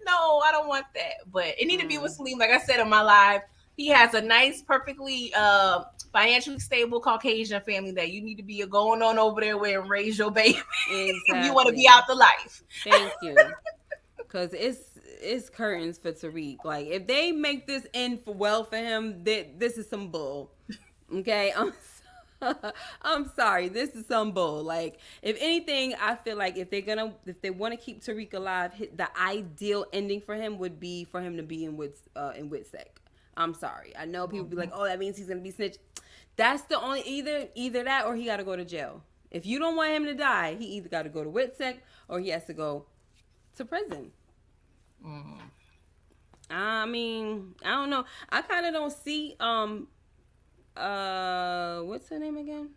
No, I don't want that. But it need to be with Salim. Like I said in my live, he has a nice, perfectly financially stable Caucasian family that you need to be going on over there with and raise your baby. Exactly. If you want to be out the life. Thank you. Because it's curtains for Tariq. Like if they make this end for him, this is some bull. Okay, I'm sorry, this is some bull. Like if anything, I feel like if they want to keep Tariq alive, the ideal ending for him would be for him to be in WITSEC. I'm sorry. I know people be like, oh, that means he's gonna be snitch. That's the only either that or he got to go to jail. If you don't want him to die, he either got to go to WITSEC or he has to go to prison. I mean, I don't know. I kind of don't see what's her name again?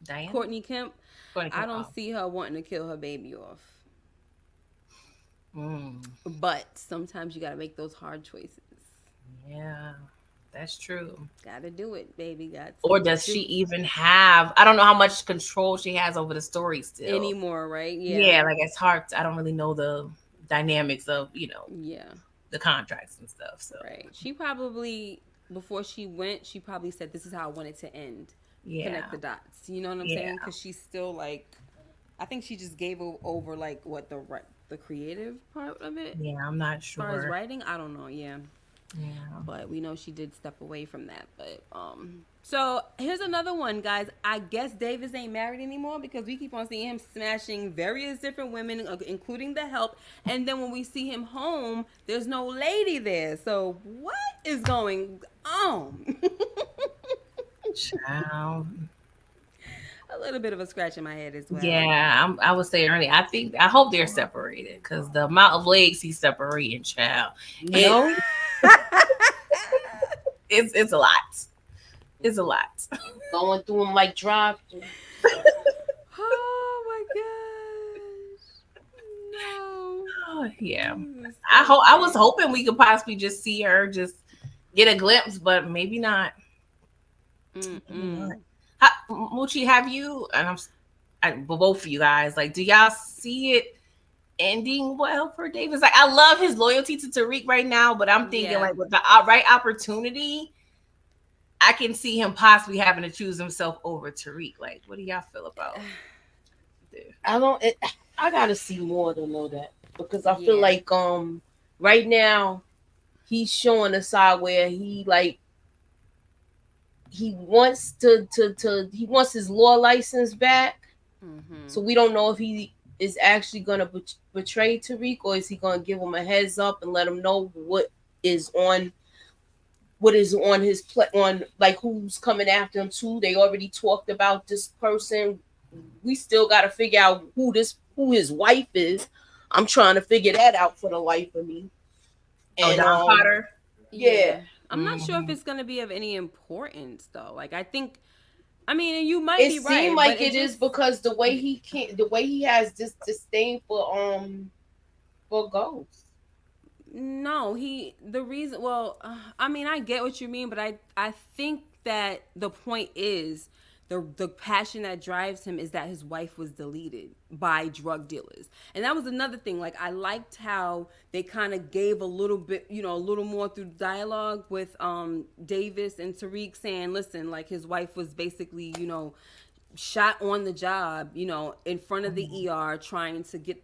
Diane? Courtney Kemp. I don't see her wanting to kill her baby off. But sometimes you got to make those hard choices. Yeah, that's true. Got to do it, baby. Or does she even have? I don't know how much control she has over the story still anymore, right? Yeah, like it's hard. I don't really know the dynamics of the contracts and stuff. So right, she probably before she went, she probably said, "This is how I want it to end." Yeah, connect the dots. You know what I'm saying? Because she's still like, I think she just gave over like what the creative part of it. Yeah, I'm not sure. As far as writing, I don't know. Yeah, but we know she did step away from that. But so here's another one, guys. I guess Davis ain't married anymore because we keep on seeing him smashing various different women, including the help. And then when we see him home, there's no lady there. So what is going on? Child. A little bit of a scratch in my head as well. Yeah, I would say earlier. I hope they're separated because the amount of legs he's separating, child. It's a lot. It's a lot. Going through him like drive. Oh my gosh. No. Oh, yeah. I was hoping we could possibly just see her just get a glimpse, but maybe not. Mm-mm. Moochie, have you? And both of you guys, like, do y'all see it ending well for Davis? Like, I love his loyalty to Tariq right now, but I'm thinking Yeah. like with the right opportunity, I can see him possibly having to choose himself over Tariq. Like, what do y'all feel about this? I gotta see more to know that, because I feel Yeah. like right now he's showing a side where he wants he wants his law license back. Mm-hmm. So we don't know if he is actually gonna betray Tariq, or is he gonna give him a heads up and let him know is on what is on his on, like, who's coming after him too. They already talked about this person. We still got to figure out who his wife is. I'm trying to figure that out for the life of me. Oh, And Don Potter. yeah, I'm not sure if Mhm. it's gonna be of any importance though. Like I think, I mean, and you might it be seemed right, but like it is, just because the way he has this disdain for ghosts. no, the reason. Well, I mean, I get what you mean, but I think that the point is the passion that drives him is that his wife was deleted by drug dealers, and that was another thing. Like I liked how they kind of gave a little bit, a little more through dialogue with Davis and Tariq saying, listen, like his wife was basically, shot on the job, in front of the ER trying to get,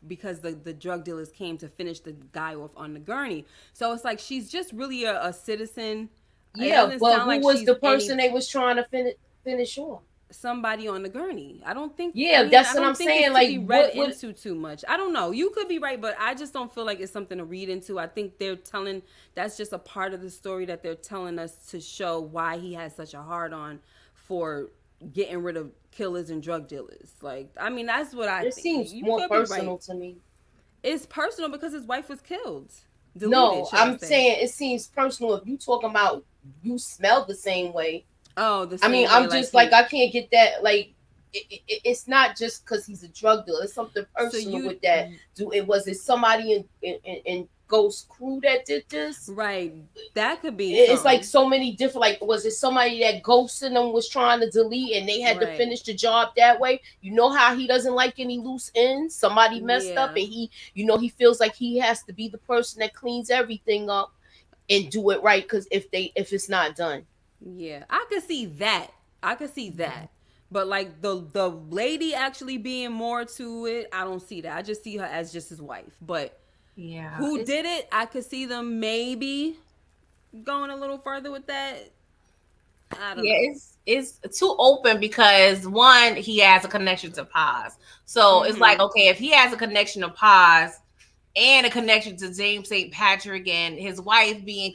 because the drug dealers came to finish the guy off on the gurney. So it's like she's just really a citizen. It Yeah, doesn't but sound who like was she's the person any they was trying to finish off? somebody on the gurney. I don't think Yeah, I that's what I'm don't think saying. it's to Like, be read what into too much. I don't know. You could be right, but I just don't feel like it's something to read into. I think they're telling that's just a part of the story that they're telling us to show why he has such a hard on for getting rid of killers and drug dealers. Like, I mean, that's what I it think. seems You more could be right. personal to me. It's personal because his wife was killed. Deleted, No, should I I'm say. saying it seems personal. If you talking about you smell the same way, Oh, the I mean, same way I'm like just like, he I can't get that. Like, it's not just because he's a drug dealer. It's something so personal you with that. Was it somebody in Ghost Crew that did this? right. That could be It's like something. so many different. Like, was it somebody that Ghost in them was trying to delete, and they had to Right. finish the job that way? You know how he doesn't like any loose ends. Somebody messed up, Yeah. and he feels like he has to be the person that cleans everything up and do it right. Because if it's not done, Yeah, I could see that. I could see that. But like the lady actually being more to it, I don't see that. I just see her as just his wife. But Yeah, who did it? I could see them maybe going a little further with that. I don't yeah, know. it's too open because one, he has a connection to Paz. So it's like, Mm-hmm. okay, if he has a connection to Paz and a connection to James St. Patrick and his wife being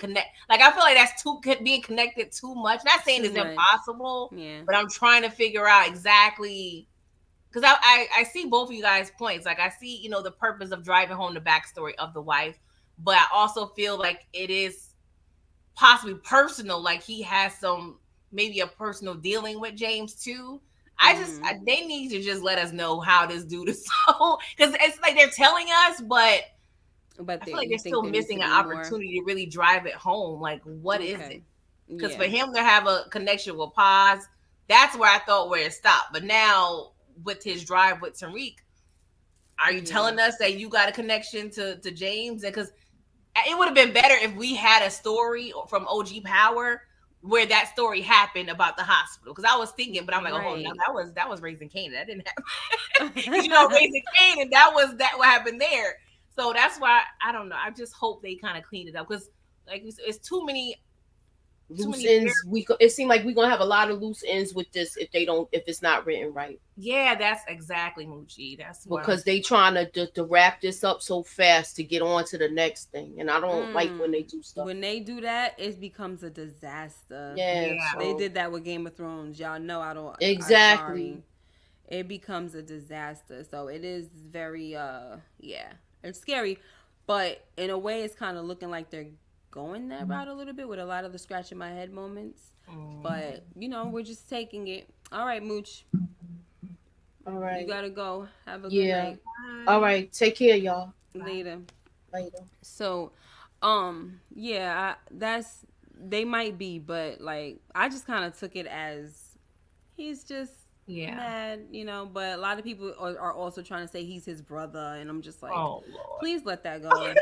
like, I feel like that's too being connected too much. Not saying Too it's much. impossible, Yeah. but I'm trying to figure out exactly, because I see both of you guys' points. Like I see, the purpose of driving home the backstory of the wife, but I also feel like it is possibly personal, like he has some, maybe a personal dealing with James too. Mm-hmm. They need to just let us know how this dude is, so, because it's like they're telling us, but But I feel like you they're think still there needs to missing an be more? opportunity to really drive it home. Like, what is Okay. it? Because Yeah. for him to have a connection with Paz, that's where I thought where it stopped. But now with his drive with Tariq, are you Yeah. telling us that you got a connection to James? And because it would have been better if we had a story from OG Power where that story happened about the hospital. Because I was thinking, but I'm like, oh no, Right. that was Raising Canaan. That didn't happen. Because Raising Canaan, that what happened there. So that's why I don't know. I just hope they kind of clean it up, because like it's too many loose ends. It seemed like we're gonna have a lot of loose ends with this if it's not written right. Yeah, that's exactly, Moochie. That's what Because they trying to wrap this up so fast to get on to the next thing, and I don't like when they do stuff. When they do that, it becomes a disaster. Yeah, Yeah. so. They did that with Game of Thrones. Y'all know I don't. Exactly. I'm sorry. It becomes a disaster. So it is very yeah, it's scary, but in a way, it's kind of looking like they're going that route a little bit with a lot of the scratching my head moments. But we're just taking it. All right, Mooch. All right. You gotta go. Have a good Yeah. night. All right. Take care, y'all. Later. Later. So, yeah, that's They might be, but like I just kind of took it as he's just mad, you know. But a lot of people are also trying to say he's his brother, and I'm just like, Oh Lord. please let that go.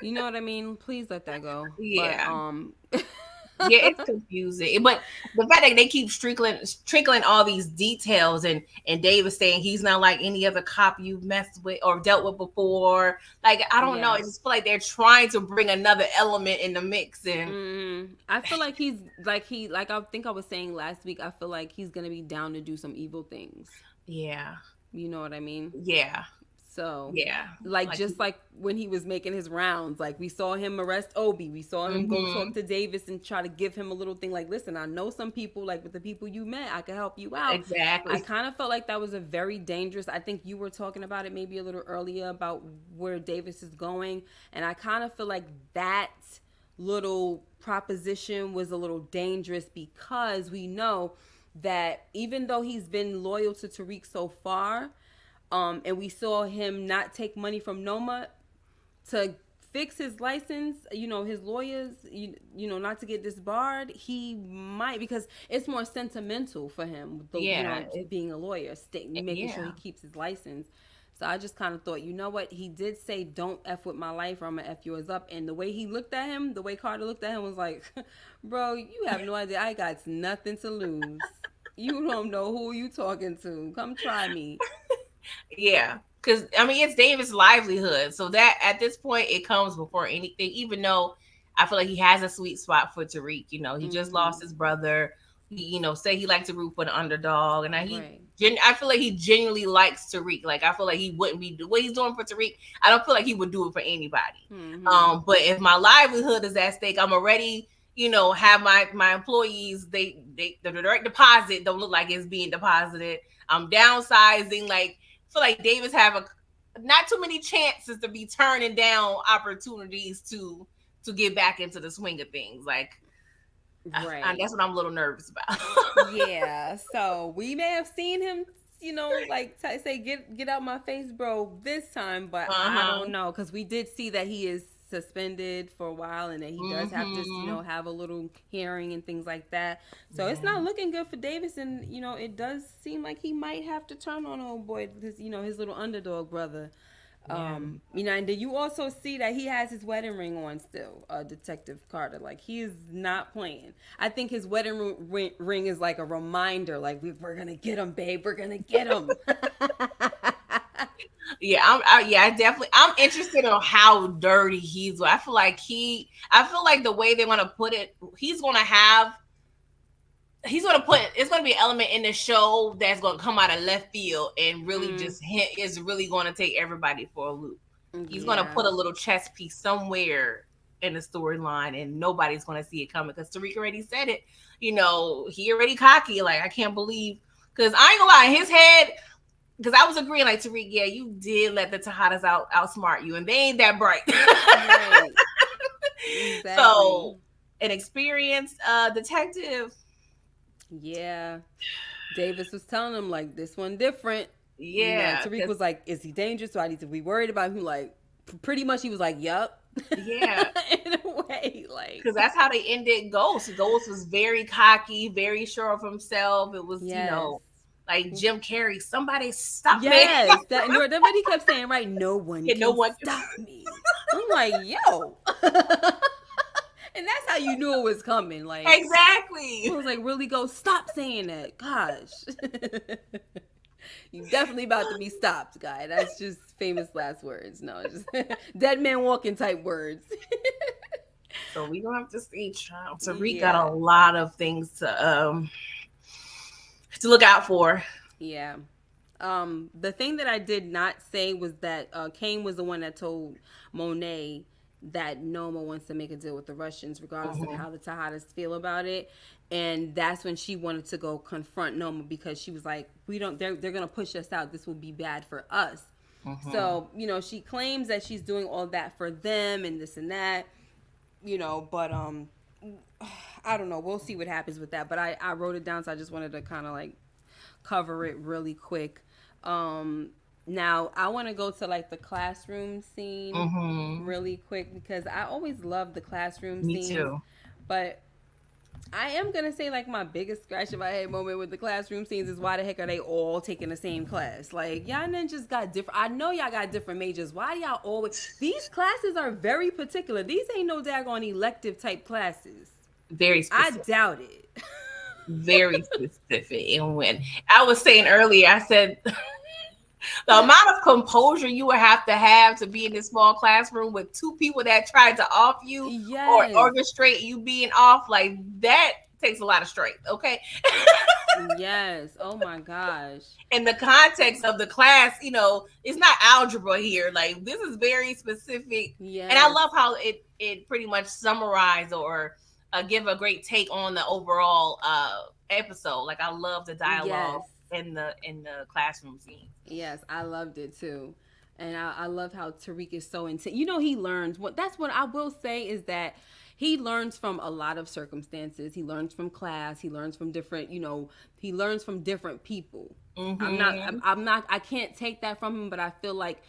You know what I mean? Please let that go. Yeah. But Yeah, it's confusing. But the fact that they keep trickling all these details, and David saying he's not like any other cop you've messed with or dealt with before. Like, I don't know. I just feel like they're trying to bring another element in the mix. And I feel like he's like I think I was saying last week, I feel like he's gonna be down to do some evil things. Yeah. You know what I mean? Yeah. So yeah, like just like when he was making his rounds, like we saw him arrest Obi, we saw him go talk to Davis and try to give him a little thing like, listen, I know some people, like with the people you met, I can help you out. Exactly. I kind of felt like that was a very dangerous, I think you were talking about it maybe a little earlier about where Davis is going, and I kind of feel like that little proposition was a little dangerous because we know that even though he's been loyal to Tariq so far, and we saw him not take money from Noma to fix his license, you know, his lawyers, you know, not to get disbarred, he might, because it's more sentimental for him, you know, being a lawyer, making sure he keeps his license. So I just kind of thought, you know what, he did say, don't F with my life or I'm gonna F yours up. And the way he looked at him, the way Carter looked at him was like, bro, you have no idea. I got nothing to lose. You don't know who you talking to. Come try me. Yeah, because I mean it's Davis' livelihood, so that at this point it comes before anything. Even though I feel like he has a sweet spot for Tariq, you know, he just lost his brother. He, you know, say he likes to root for the underdog, and I feel like he genuinely likes Tariq. Like I feel like he wouldn't be what he's doing for Tariq. I don't feel like he would do it for anybody. But if my livelihood is at stake, I'm already, you know, have my employees. The direct deposit don't look like it's being deposited. I'm downsizing, like. Feel like Davis have not too many chances to be turning down opportunities to get back into the swing of things. Like, that's what I'm a little nervous about. Yeah, so we may have seen him, you know, like say get out my face, bro, this time, but I don't know, because we did see that he is suspended for a while and that he does have to, you know, have a little hearing and things like that. So it's not looking good for Davis, and you know, it does seem like he might have to turn on old boy, this, you know, his little underdog brother. You know, and then you also see that he has his wedding ring on still, Detective Carter. Like, he is not playing. I think his wedding ring is like a reminder, like, we're gonna get him, babe, we're gonna get him. I definitely. I'm interested in how dirty he's. I feel like the way they want to put it, it's going to be an element in the show that's going to come out of left field and really is really going to take everybody for a loop. He's going to put a little chess piece somewhere in the storyline, and nobody's going to see it coming because Tariq already said it. You know, he already cocky. Like, I can't believe, because I ain't gonna lie, in his head. Because I was agreeing, like, Tariq, yeah, you did let the Tejadas outsmart you, and they ain't that bright. Right. Exactly. So, an experienced detective. Yeah. Davis was telling him, like, this one different. Yeah. You know, Tariq was like, is he dangerous? So I need to be worried about him. Like, pretty much he was like, yup. Yeah. In a way, like. Because that's how they ended Ghost. Ghost was very cocky, very sure of himself. It was, you know. Like Jim Carrey, somebody stop me. Yes, that's what he kept saying, right? No one can stop me. I'm like, yo. And that's how you knew it was coming. Like, exactly. It was like, really go, stop saying that. Gosh. You definitely about to be stopped, guy. That's just famous last words. No, just dead man walking type words. So we don't have to see Trump. Tariq got a lot of things to look out for. Yeah. The thing that I did not say was that Kane was the one that told Monet that Noma wants to make a deal with the Russians, regardless of how the Tejadas feel about it. And that's when she wanted to go confront Noma, because she was like, they're going to push us out. This will be bad for us. So, you know, she claims that she's doing all that for them and this and that, you know, but, I don't know. We'll see what happens with that. But I wrote it down, so I just wanted to kind of like cover it really quick. Now, I want to go to like the classroom scene Mm-hmm. really quick because I always love the classroom Me scenes. too. But I am gonna say like my biggest scratch in my head moment with the classroom scenes is why the heck are they all taking the same class? Like y'all ninjas got different. I know y'all got different majors. Why do y'all always? These classes are very particular. These ain't no daggone elective type classes. Very I specific. doubt it. Very specific. And when I was saying earlier, I said the amount of composure you would have to be in this small classroom with two people that tried to off you or Yes. orchestrate you being off, like that takes a lot of strength. Okay. Yes. Oh my gosh. In the context of the class, you know, it's not algebra here. Like this is very specific. Yes. And I love how it pretty much summarize or give a great take on the overall episode. Like I love the dialogue in the classroom scene. Yes, I loved it too. And I love how Tariq is so intense. You know, he learns that's what I will say is that he learns from a lot of circumstances. He learns from class. He learns from different, you know, he learns from different people. Mm-hmm. I'm not, I can't take that from him, but I feel like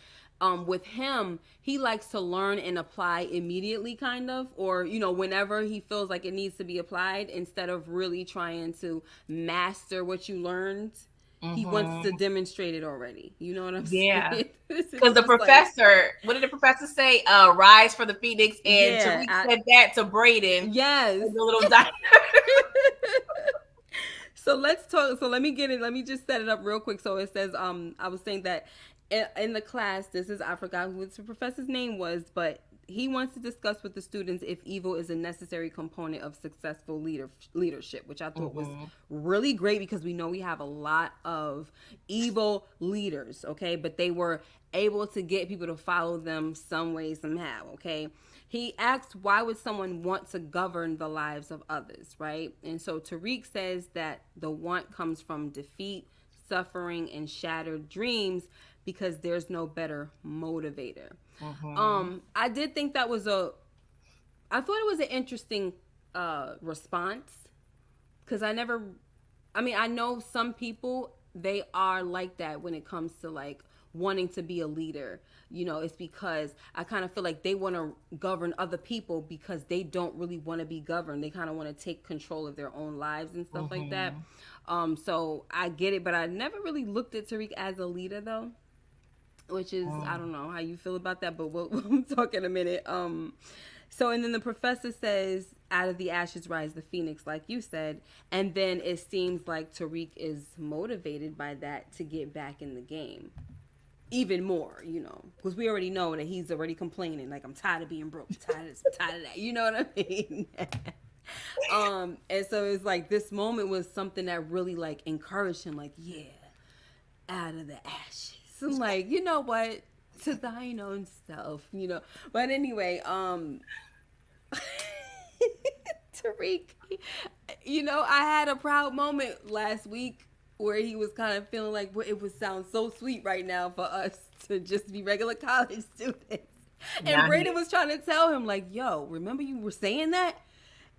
with him, he likes to learn and apply immediately, kind of, or, you know, whenever he feels like it needs to be applied, instead of really trying to master what you learned. He wants to demonstrate it already. You know what I'm saying? Because the professor, what did the professor say? Rise for the Phoenix. And Tariq said that to Brayden. Yes. The little diner. So let's talk. So let me get it. Let me just set it up real quick. So it says, I was saying that in the class, I forgot what the professor's name was, but he wants to discuss with the students if evil is a necessary component of successful leadership, which I thought was really great because we know we have a lot of evil leaders, okay? But they were able to get people to follow them some way, somehow, okay? He asks, why would someone want to govern the lives of others, right? And so Tariq says that the want comes from defeat, suffering, and shattered dreams because there's no better motivator. I did think that was I thought it was an interesting response because I know some people, they are like that when it comes to like wanting to be a leader. You know, it's because I kind of feel like they want to govern other people because they don't really want to be governed. They kind of want to take control of their own lives and stuff like that. So I get it, but I never really looked at Tariq as a leader though. Which is, I don't know how you feel about that, but we'll talk in a minute. So, and then the professor says, out of the ashes rise the phoenix, like you said. And then it seems like Tariq is motivated by that to get back in the game. Even more, you know, because we already know that he's already complaining. Like, I'm tired of being broke. I'm tired of this, I'm tired of that. You know what I mean? And so it's like this moment was something that really like encouraged him. Like, yeah, out of the ashes. I'm like, you know what? To thine own self, you know. But anyway, Tariq, you know, I had a proud moment last week where he was kind of feeling like, well, it would sound so sweet right now for us to just be regular college students. And Brayden was trying to tell him, like, yo, remember you were saying that?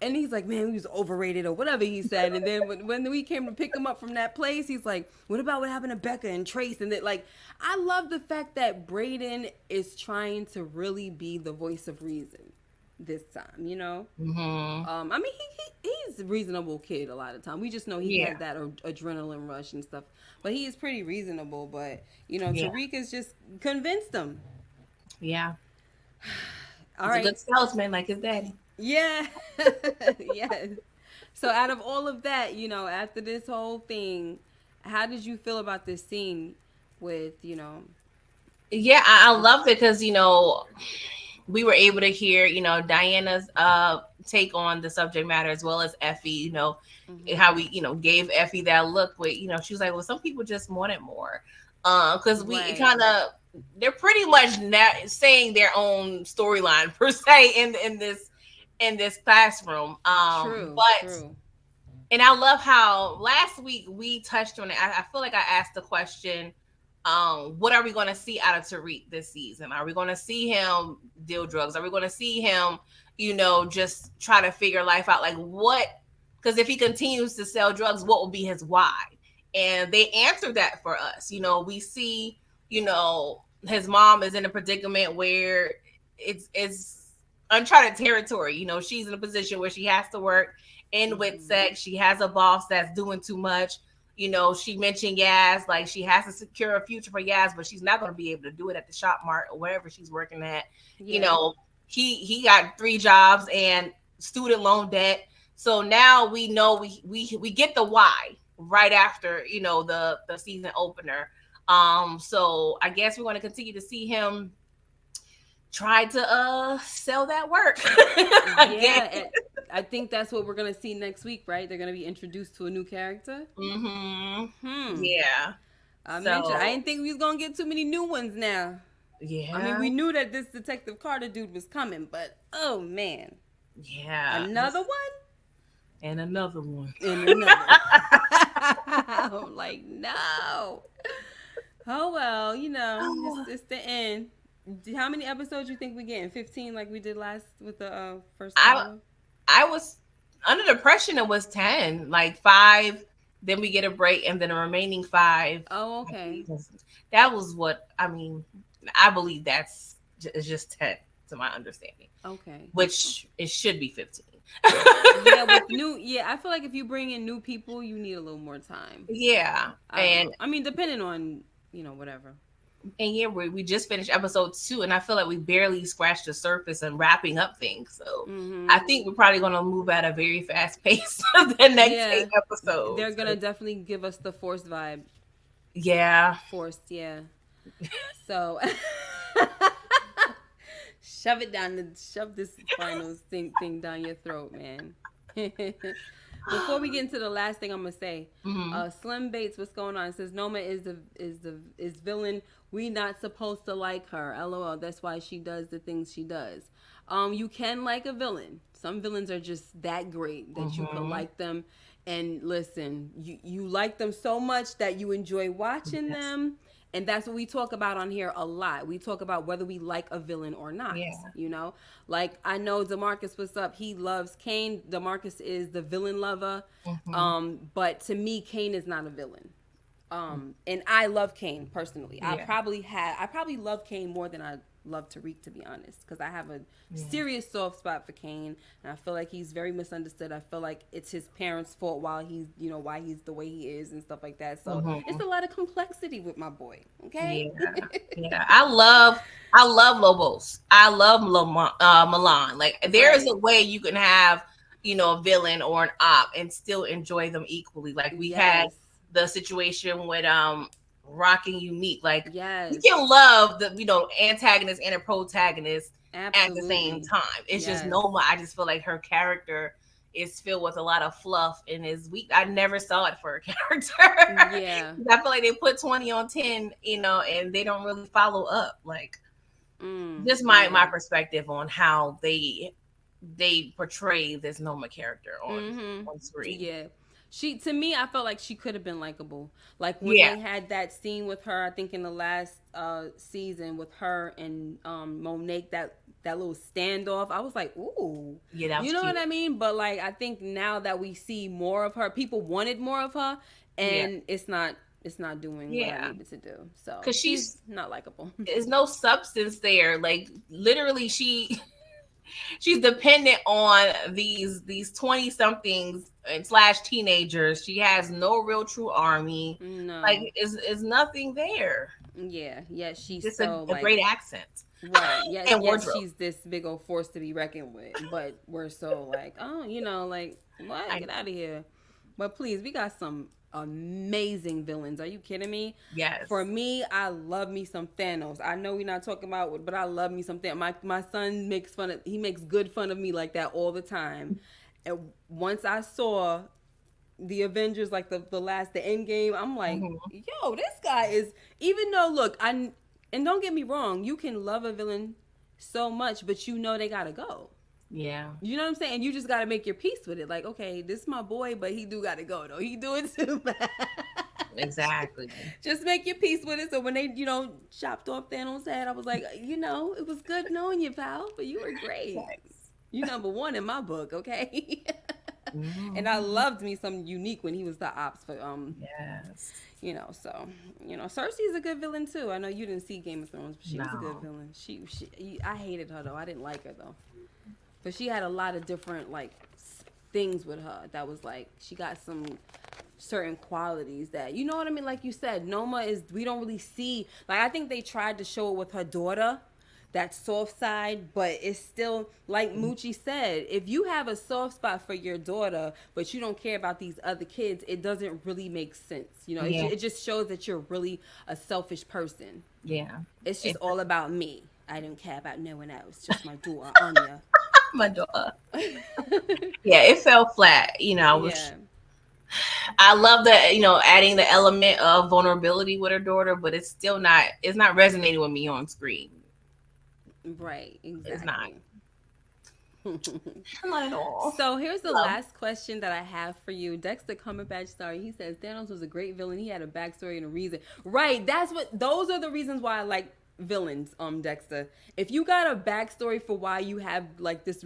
And he's like, man, he was overrated or whatever he said. And then when we came to pick him up from that place, he's like, what about what happened to Becca and Trace? And that, like, I love the fact that Brayden is trying to really be the voice of reason this time, you know? I mean, he's a reasonable kid a lot of time. We just know he has that adrenaline rush and stuff. But he is pretty reasonable. But, you know, Tariq has just convinced him. Yeah. All right. A good salesman like his daddy. Yeah. Yes. So out of all of that, you know, after this whole thing, how did you feel about this scene with, you know? Yeah, I loved it because, you know, we were able to hear, you know, Diana's take on the subject matter as well as Effie, you know, how we, you know, gave Effie that look with, you know, she was like, well, some people just wanted more. Because we kind of, they're pretty much not saying their own storyline per se in this classroom. True. And I love how last week we touched on it. I feel like I asked the question, what are we going to see out of Tariq this season? Are we going to see him deal drugs? Are we going to see him, you know, just try to figure life out? Like what? Because if he continues to sell drugs, what will be his why? And they answered that for us. You know, we see you know, his mom is in a predicament where it's uncharted territory. You know, she's in a position where she has to work in with sex. She has a boss that's doing too much. You know, she mentioned Yaz, like she has to secure a future for Yaz, but she's not going to be able to do it at the shop mart or wherever she's working at. Yeah. You know, he got 3 jobs and student loan debt. So now we know we get the why right after, you know, the season opener. So I guess we're going to continue to see him try to sell that work. Yeah, I think that's what we're gonna see next week, right? They're gonna be introduced to a new character. Yeah. I didn't think we was gonna get too many new ones now. Yeah. I mean, we knew that this Detective Carter dude was coming, but oh man. Yeah. Another one? And another one. And another. I'm like, no. Oh well, you know, it's the end. How many episodes you think we getting? 15 like we did last with the first time? I was under the impression it was 10, like 5, then we get a break, and then the remaining 5. Oh, okay. That was what I mean. I believe it's just 10 to my understanding. Okay. Which it should be 15. Yeah, with I feel like if you bring in new people, you need a little more time. Yeah. And I mean, depending on, you know, whatever. And yeah, we just finished episode 2, and I feel like we barely scratched the surface and wrapping up things. So I think we're probably going to move at a very fast pace of the next 8 episodes. They're going to definitely give us the Forced vibe. Yeah. Forced, yeah. So shove this final thing down your throat, man. Before we get into the last thing I'm gonna say, Slim Bates, what's going on? It says Noma is villain. We not supposed to like her. LOL. That's why she does the things she does. You can like a villain. Some villains are just that great that you can like them. And listen, you like them so much that you enjoy watching them. And that's what we talk about on here a lot. We talk about whether we like a villain or not. Yeah. You know, like I know DeMarcus, what's up? He loves Kane. DeMarcus is the villain lover. But to me, Kane is not a villain. And I love Kane personally. Yeah. I probably love Kane more than I love Tariq, to be honest, because I have a serious soft spot for Kane, and I feel like he's very misunderstood. I feel like it's his parents' fault why he's the way he is and stuff like that. So it's a lot of complexity with my boy. Okay. Yeah. I love Lobos. I love Milan. Like there is a way you can have, you know, a villain or an op and still enjoy them equally. Like we had the situation with Rocking Unique. Like you can love the, you know, antagonist and a protagonist at the same time. It's just Noma. I just feel like her character is filled with a lot of fluff and is weak. I never saw it for a character. Yeah. I feel like they put 20 on 10, you know, and they don't really follow up. Like just my perspective on how they portray this Noma character on screen. Yeah. To me, I felt like she could have been likable. Like when they had that scene with her, I think in the last season with her and Monique, that little standoff, I was like, ooh. Yeah, that was cute. What I mean? But like, I think now that we see more of her, people wanted more of her, and it's not doing what I needed to do. So because she's not likable. There's no substance there. Like literally, she's dependent on these 20-somethings / teenagers. She has no real true army. No. Like is nothing there. Yeah. She's just so a great accent. Right. Yes, she's this big old force to be reckoned with. But we're so like, oh, you know, like what? Get out of here. But please, we got some amazing villains. Are you kidding me? Yes. For me, I love me some Thanos. I know we're not talking about it, but I love me some Thanos. My son makes good fun of me like that all the time. And once I saw the Avengers, like the end game, I'm like, yo, this guy is, even though, look, and don't get me wrong, you can love a villain so much, but you know they gotta go. Yeah. You know what I'm saying? You just got to make your peace with it. Like, okay, this is my boy, but he do got to go, though. He doing too bad. Exactly. Just make your peace with it. So when they, chopped off Thanos' head, I was like, it was good knowing you, pal, but you were great. Yes. You number one in my book, okay? And I loved me some Unique when he was the ops for Yes. so Cersei's a good villain too. I know you didn't see Game of Thrones, but she was a good No. villain. I hated her though. I didn't like her though. But she had a lot of different like things with her that was like she got some certain qualities that you know what I mean. Like you said, Noma is we don't really see. Like I think they tried to show it with her daughter, that soft side, but it's still like Moochie said. If you have a soft spot for your daughter, but you don't care about these other kids, it doesn't really make sense. Yeah. It just shows that you're really a selfish person. Yeah. It's just all about me. I don't care about no one else. Just my daughter, Anya. My daughter. Yeah, it fell flat. I love that, adding the element of vulnerability with her daughter, but it's not resonating with me on screen. Right, exactly. It's not. Not at all. So here's the last question that I have for you. Dexter Cumberbatch, sorry, he says Thanos was a great villain. He had a backstory and a reason. Right, those are the reasons why I like villains, Dexter. If you got a backstory for why you have like this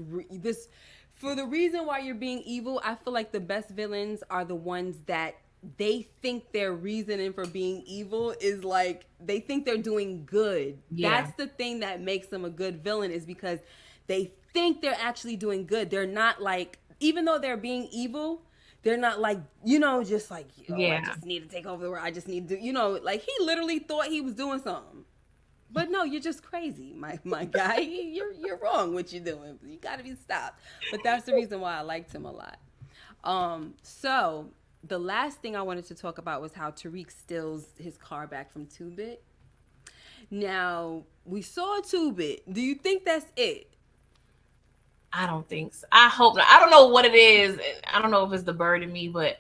for the reason why you're being evil, I feel like the best villains are the ones that they think their reasoning for being evil is like they think they're doing good. Yeah. That's the thing that makes them a good villain, is because they think they're actually doing good. They're not like, even though they're being evil, they're not like, just like, I just need to take over the world. I just need to, like he literally thought he was doing something. But no, you're just crazy, my guy. You're wrong what you're doing. You got to be stopped. But that's the reason why I liked him a lot. So the last thing I wanted to talk about was how Tariq steals his car back from 2-Bit. Now, we saw 2-Bit. Do you think that's it? I don't think so. I hope not. I don't know what it is. I don't know if it's the bird in me, but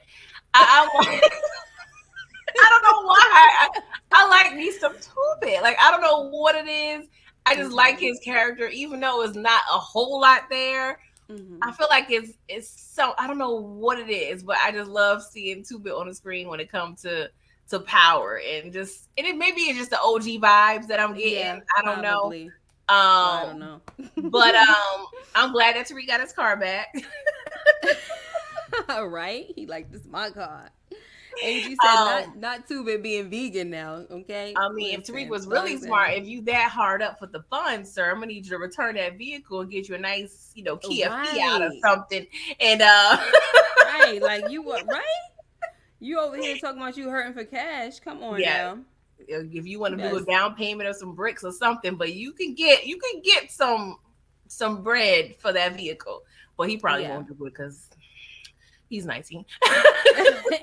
I don't know why. I like me some 2-Bit. Like, I don't know what it is. I just like his character, even though it's not a whole lot there. Mm-hmm. I feel like it's so, I don't know what it is, but I just love seeing 2-Bit on the screen when it comes to power, and maybe it's just the OG vibes that I'm getting. Yeah, I don't probably. know. I don't know. But I'm glad that Tariq got his car back. Right? He like, this is my car. Angie said not 2-Bit being vegan now, okay? I mean, if Tariq was really smart, if you that hard up for the funds, sir, I'm gonna need you to return that vehicle and get you a nice, Kia Fiat or something. And right, like you what, right? You over here talking about you hurting for cash. Come on now. If you want to do a down payment of some bricks or something, but you can get some bread for that vehicle. Well, he probably won't do it because he's 19.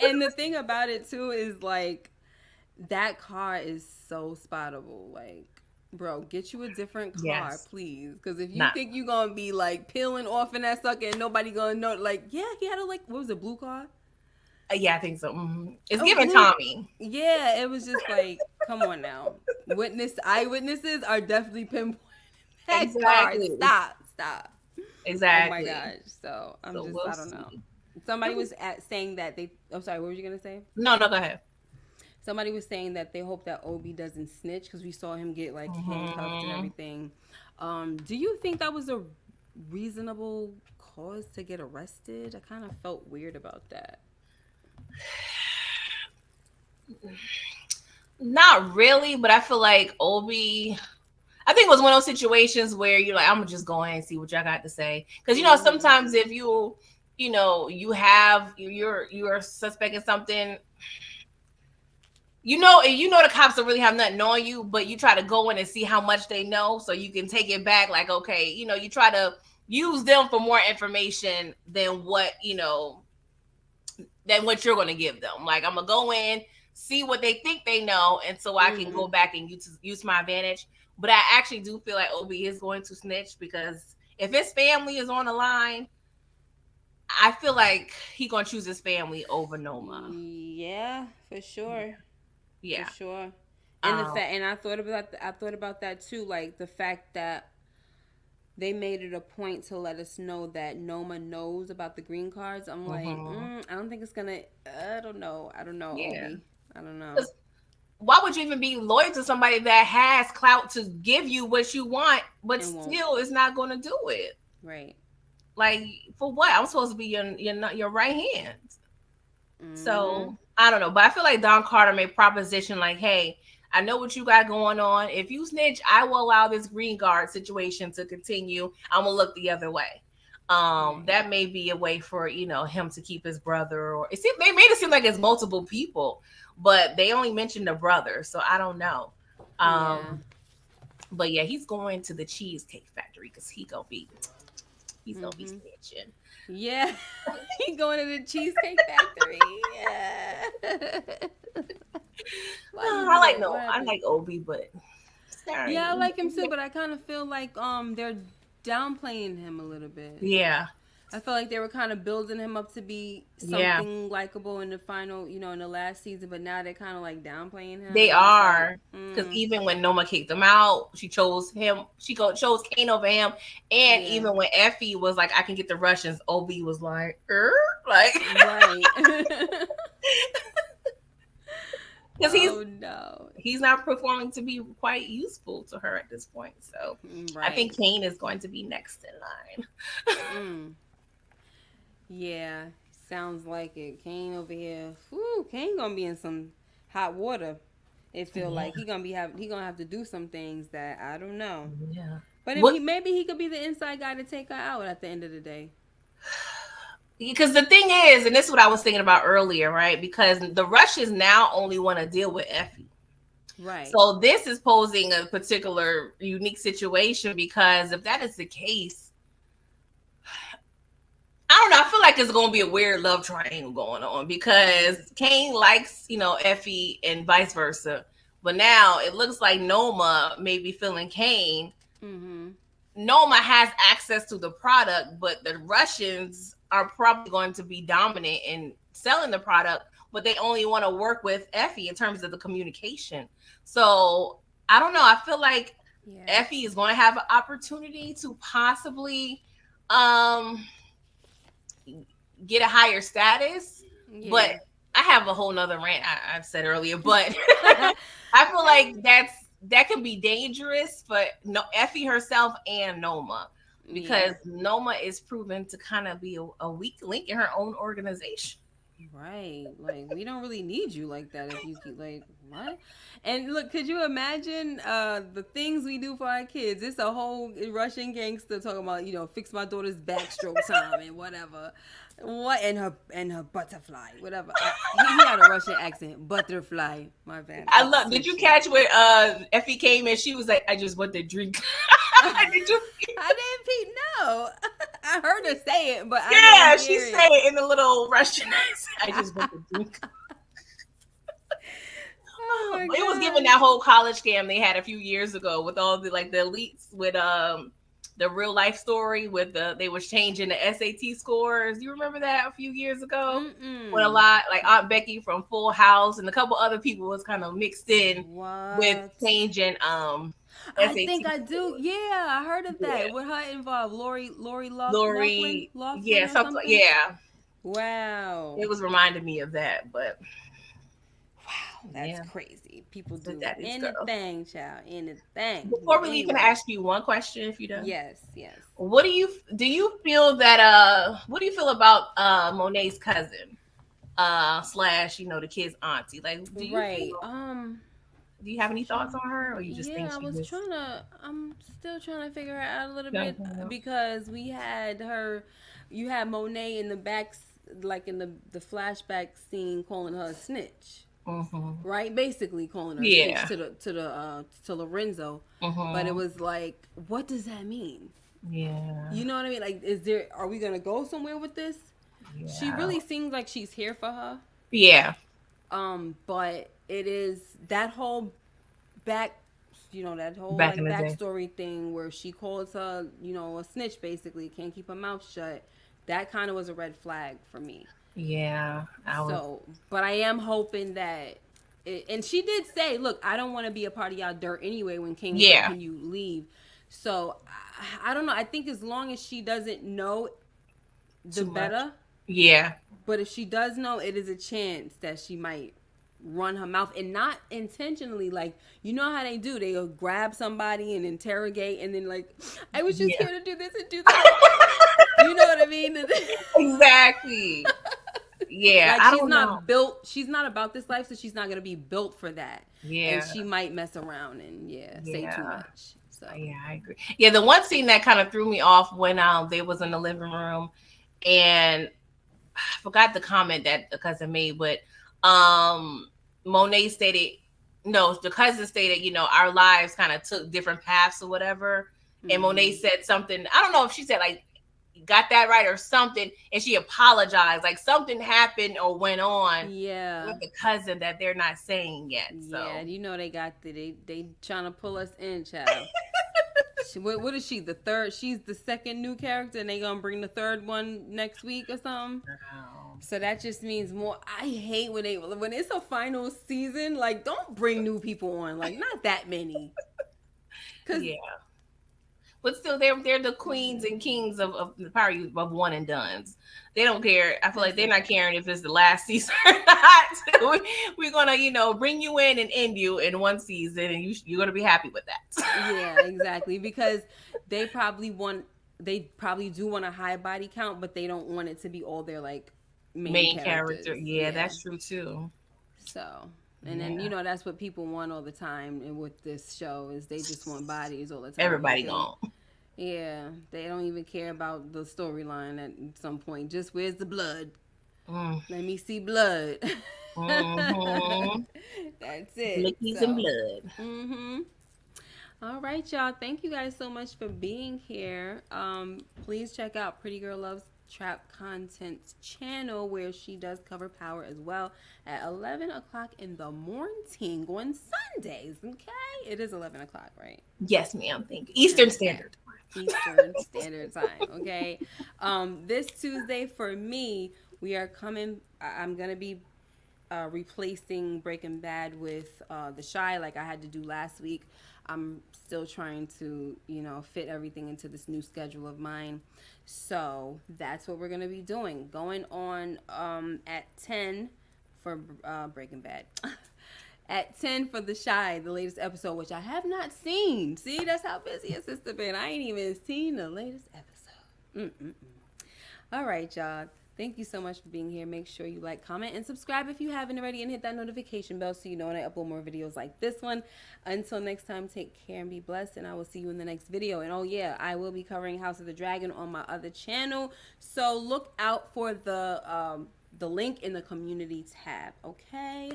And the thing about it too is like that car is so spottable. Like, bro, get you a different car, please. Because if you think you're gonna be like peeling off in that sucker and nobody gonna know, like, he had a what was it, blue car? Yeah, I think so. Mm-hmm. It's giving Tommy. Yeah, it was just like, come on now. Eyewitnesses are definitely pinpointing that exactly. car. Stop. Exactly. Oh my gosh. So I don't know. Somebody was saying that I'm sorry, what were you gonna say? No, go ahead. Somebody was saying that they hope that Obi doesn't snitch because we saw him get like handcuffed and everything. Do you think that was a reasonable cause to get arrested? I kind of felt weird about that. Not really, but I feel like Obi, I think it was one of those situations where you're like, I'm gonna just go ahead and see what y'all got to say, because sometimes if you're suspecting something, the cops don't really have nothing on you, but you try to go in and see how much they know so you can take it back. Like, okay, you try to use them for more information than what than what you're going to give them. Like, I'm going to go in, see what they think they know, and so I can go back and use my advantage. But I actually do feel like Obi is going to snitch, because if his family is on the line, I feel like he's going to choose his family over Noma. Yeah, for sure. Yeah. For sure. And I thought about that too, like the fact that they made it a point to let us know that Noma knows about the green cards. I'm like, I don't think it's gonna. I don't know. Yeah. Obi. I don't know. Why would you even be loyal to somebody that has clout to give you what you want, but still is not going to do it? Right. Like, for what? I'm supposed to be your right hand. Mhm. So I don't know, but I feel like Don Carter made proposition like, hey, I know what you got going on. If you snitch, I will allow this green guard situation to continue. I'm gonna look the other way. Right. That may be a way for him to keep his brother, or they made it seem like it's multiple people, but they only mentioned the brother, so I don't know. Yeah. But yeah, he's going to the Cheesecake Factory because he's gonna be Mhm. snitching. Yeah. He going to the Cheesecake Factory. Yeah. Why you I do like that? no, What I happened? like Obi, but sorry. Yeah, I like him too, but I kind of feel like they're downplaying him a little bit. Yeah, I feel like they were kind of building him up to be yeah, something likable in the final, in the last season, but now they're kind of like downplaying him. they And I'm just like, are. Because even when Noma kicked him out, she chose him. Chose Kane over him. And yeah, even when Effie was like, "I can get the Russians," Obi was like, like, right. because Oh no, he's not performing to be quite useful to her at this point. So I right. think Kane is going to be next in line. Mm. Yeah, sounds like it. Kane over here. Whoo, Kane gonna be in some hot water. It feel Yeah, like he gonna have to do some things that I don't know. yeah. But if What? maybe he could be the inside guy to take her out at the end of the day. Because the thing is, and this is what I was thinking about earlier, right? Because the Russians now only want to deal with Effie. Right. So this is posing a particular unique situation, because if that is the case, I don't know. I feel like it's going to be a weird love triangle going on, because Kane likes, Effie and vice versa. But now it looks like Noma may be feeling Kane. Mm-hmm. Noma has access to the product, but the Russians are probably going to be dominant in selling the product, but they only want to work with Effie in terms of the communication. So I don't know. I feel like Yeah. Effie is going to have an opportunity to possibly um get a higher status, Yeah. but I have a whole nother rant I've said earlier, but I feel like that can be dangerous for Effie herself and Noma, because Yeah. Noma is proven to kind of be a weak link in her own organization. Right. Like we don't really need you like that if you keep like what? And look, could you imagine the things we do for our kids? It's a whole Russian gangster talking about, fix my daughter's backstroke time and whatever. What and her butterfly, whatever. He had a Russian accent. Butterfly. My bad. I love. Did you catch when Effie came and she was like, "I just want to drink." Did you? I didn't peep. No, I heard her say it, but Yeah, I didn't she hear said it in a little Russian accent. I just want to drink. Oh my It was God. given that whole college scam they had a few years ago with all the elites with the real life story with they was changing the SAT scores. You remember that a few years ago? When a Mm-mm. lot like Aunt Becky from Full House and a couple other people was kind of mixed in with What? changing I SAT think I do. scores. Yeah, I heard of Yeah. that. With her involved, Lori Laughlin, Lori, yeah, or something, something. yeah. Wow. It was reminding me of that, but Wow, that's yeah, crazy. People the do daddy's girl. anything, child, anything. Before But we leave, can I anyway, ask you one question if you're done? yes, yes. What do you feel that what do you feel about Monet's cousin? Slash, the kid's auntie. Like, Right. do you have any thoughts on her, or you just think Yeah, she was I'm still trying to figure her out a little bit jumping out? because you had Monet in the back, like in the flashback scene, calling her a snitch. Mm-hmm. Right, basically calling her a Yeah. snitch to Lorenzo, Mm-hmm. but it was like, what does that mean? Yeah. You know what I mean? Like, are we gonna go somewhere with this? Yeah. She really seems like she's here for her. Yeah. But it is that whole back, that whole Back like in the day. backstory thing where she calls her, a snitch, basically can't keep her mouth shut. That kind of was a red flag for me. Yeah. But I am hoping that, and she did say, "Look, I don't want to be a part of y'all dirt anyway." When King was like, "Can you leave?" So I don't know. I think as long as she doesn't know, the Too much. better. Yeah. But if she does know, it is a chance that she might run her mouth, and not intentionally. Like, you know how they do, they'll grab somebody and interrogate, and then like, I was just Yeah. here to do this and do that. You know what I mean? Exactly. Yeah, Like, I she's don't not know. built, she's not about this life, so she's not gonna be built for that. Yeah. And she might mess around and say too Yeah. much. So Yeah, I agree. Yeah, the one scene that kind of threw me off when they was in the living room, and I forgot the comment that the cousin made, but Monet stated, no, the cousin stated, you know, our lives kind of took different paths or whatever. And Monet said something, I don't know if she said like, got that right or something, and she apologized, like something happened or went on with the cousin that they're not saying yet. So yeah, you know, they got they trying to pull us in, child. What is she, the third? She's the second new character, and they gonna bring the third one next week or something. So that just means more. I hate when it's a final season, like, don't bring new people on, like, not that many. Cause yeah, but still, they're the queens and kings of the power of one and dones. They don't care. I feel like they're not caring if it's the last season or not. We're gonna, you know, bring you in and end you in one season, and you're gonna be happy with that. Yeah, exactly. Because they probably do want a high body count, but they don't want it to be all their like main character. Yeah, that's true too. So, and then, you know, that's what people want all the time, and with this show is they just want bodies all the time. Everybody gone. Yeah, they don't even care about the storyline at some point. Just, where's the blood? Let me see blood. Mm-hmm. That's it. Lickies and blood. Mm-hmm. All right, y'all. Thank you guys so much for being here. Please check out Pretty Girl Loves Trap Content's channel, where she does cover Power as well at 11 o'clock in the morning on Sundays. Okay, it is 11 o'clock, right? Yes, ma'am. Thank you. Eastern Standard Time. Eastern Standard Time. Okay. This Tuesday for me, we are coming. I'm gonna be replacing Breaking Bad with The Chi, like I had to do last week. I'm still trying to, you know, fit everything into this new schedule of mine. So that's what we're going to be doing. Going on at 10 for Breaking Bad. At 10 for The Chi, the latest episode, which I have not seen. See, that's how busy a sister been. I ain't even seen the latest episode. All right, y'all. Thank you so much for being here. Make sure you like, comment, and subscribe if you haven't already, and hit that notification bell so you know when I upload more videos like this one. Until next time, take care and be blessed, and I will see you in the next video. And oh yeah, I will be covering House of the Dragon on my other channel, so look out for the link in the community tab. Okay?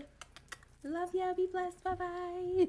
Love ya. Be blessed. Bye-bye.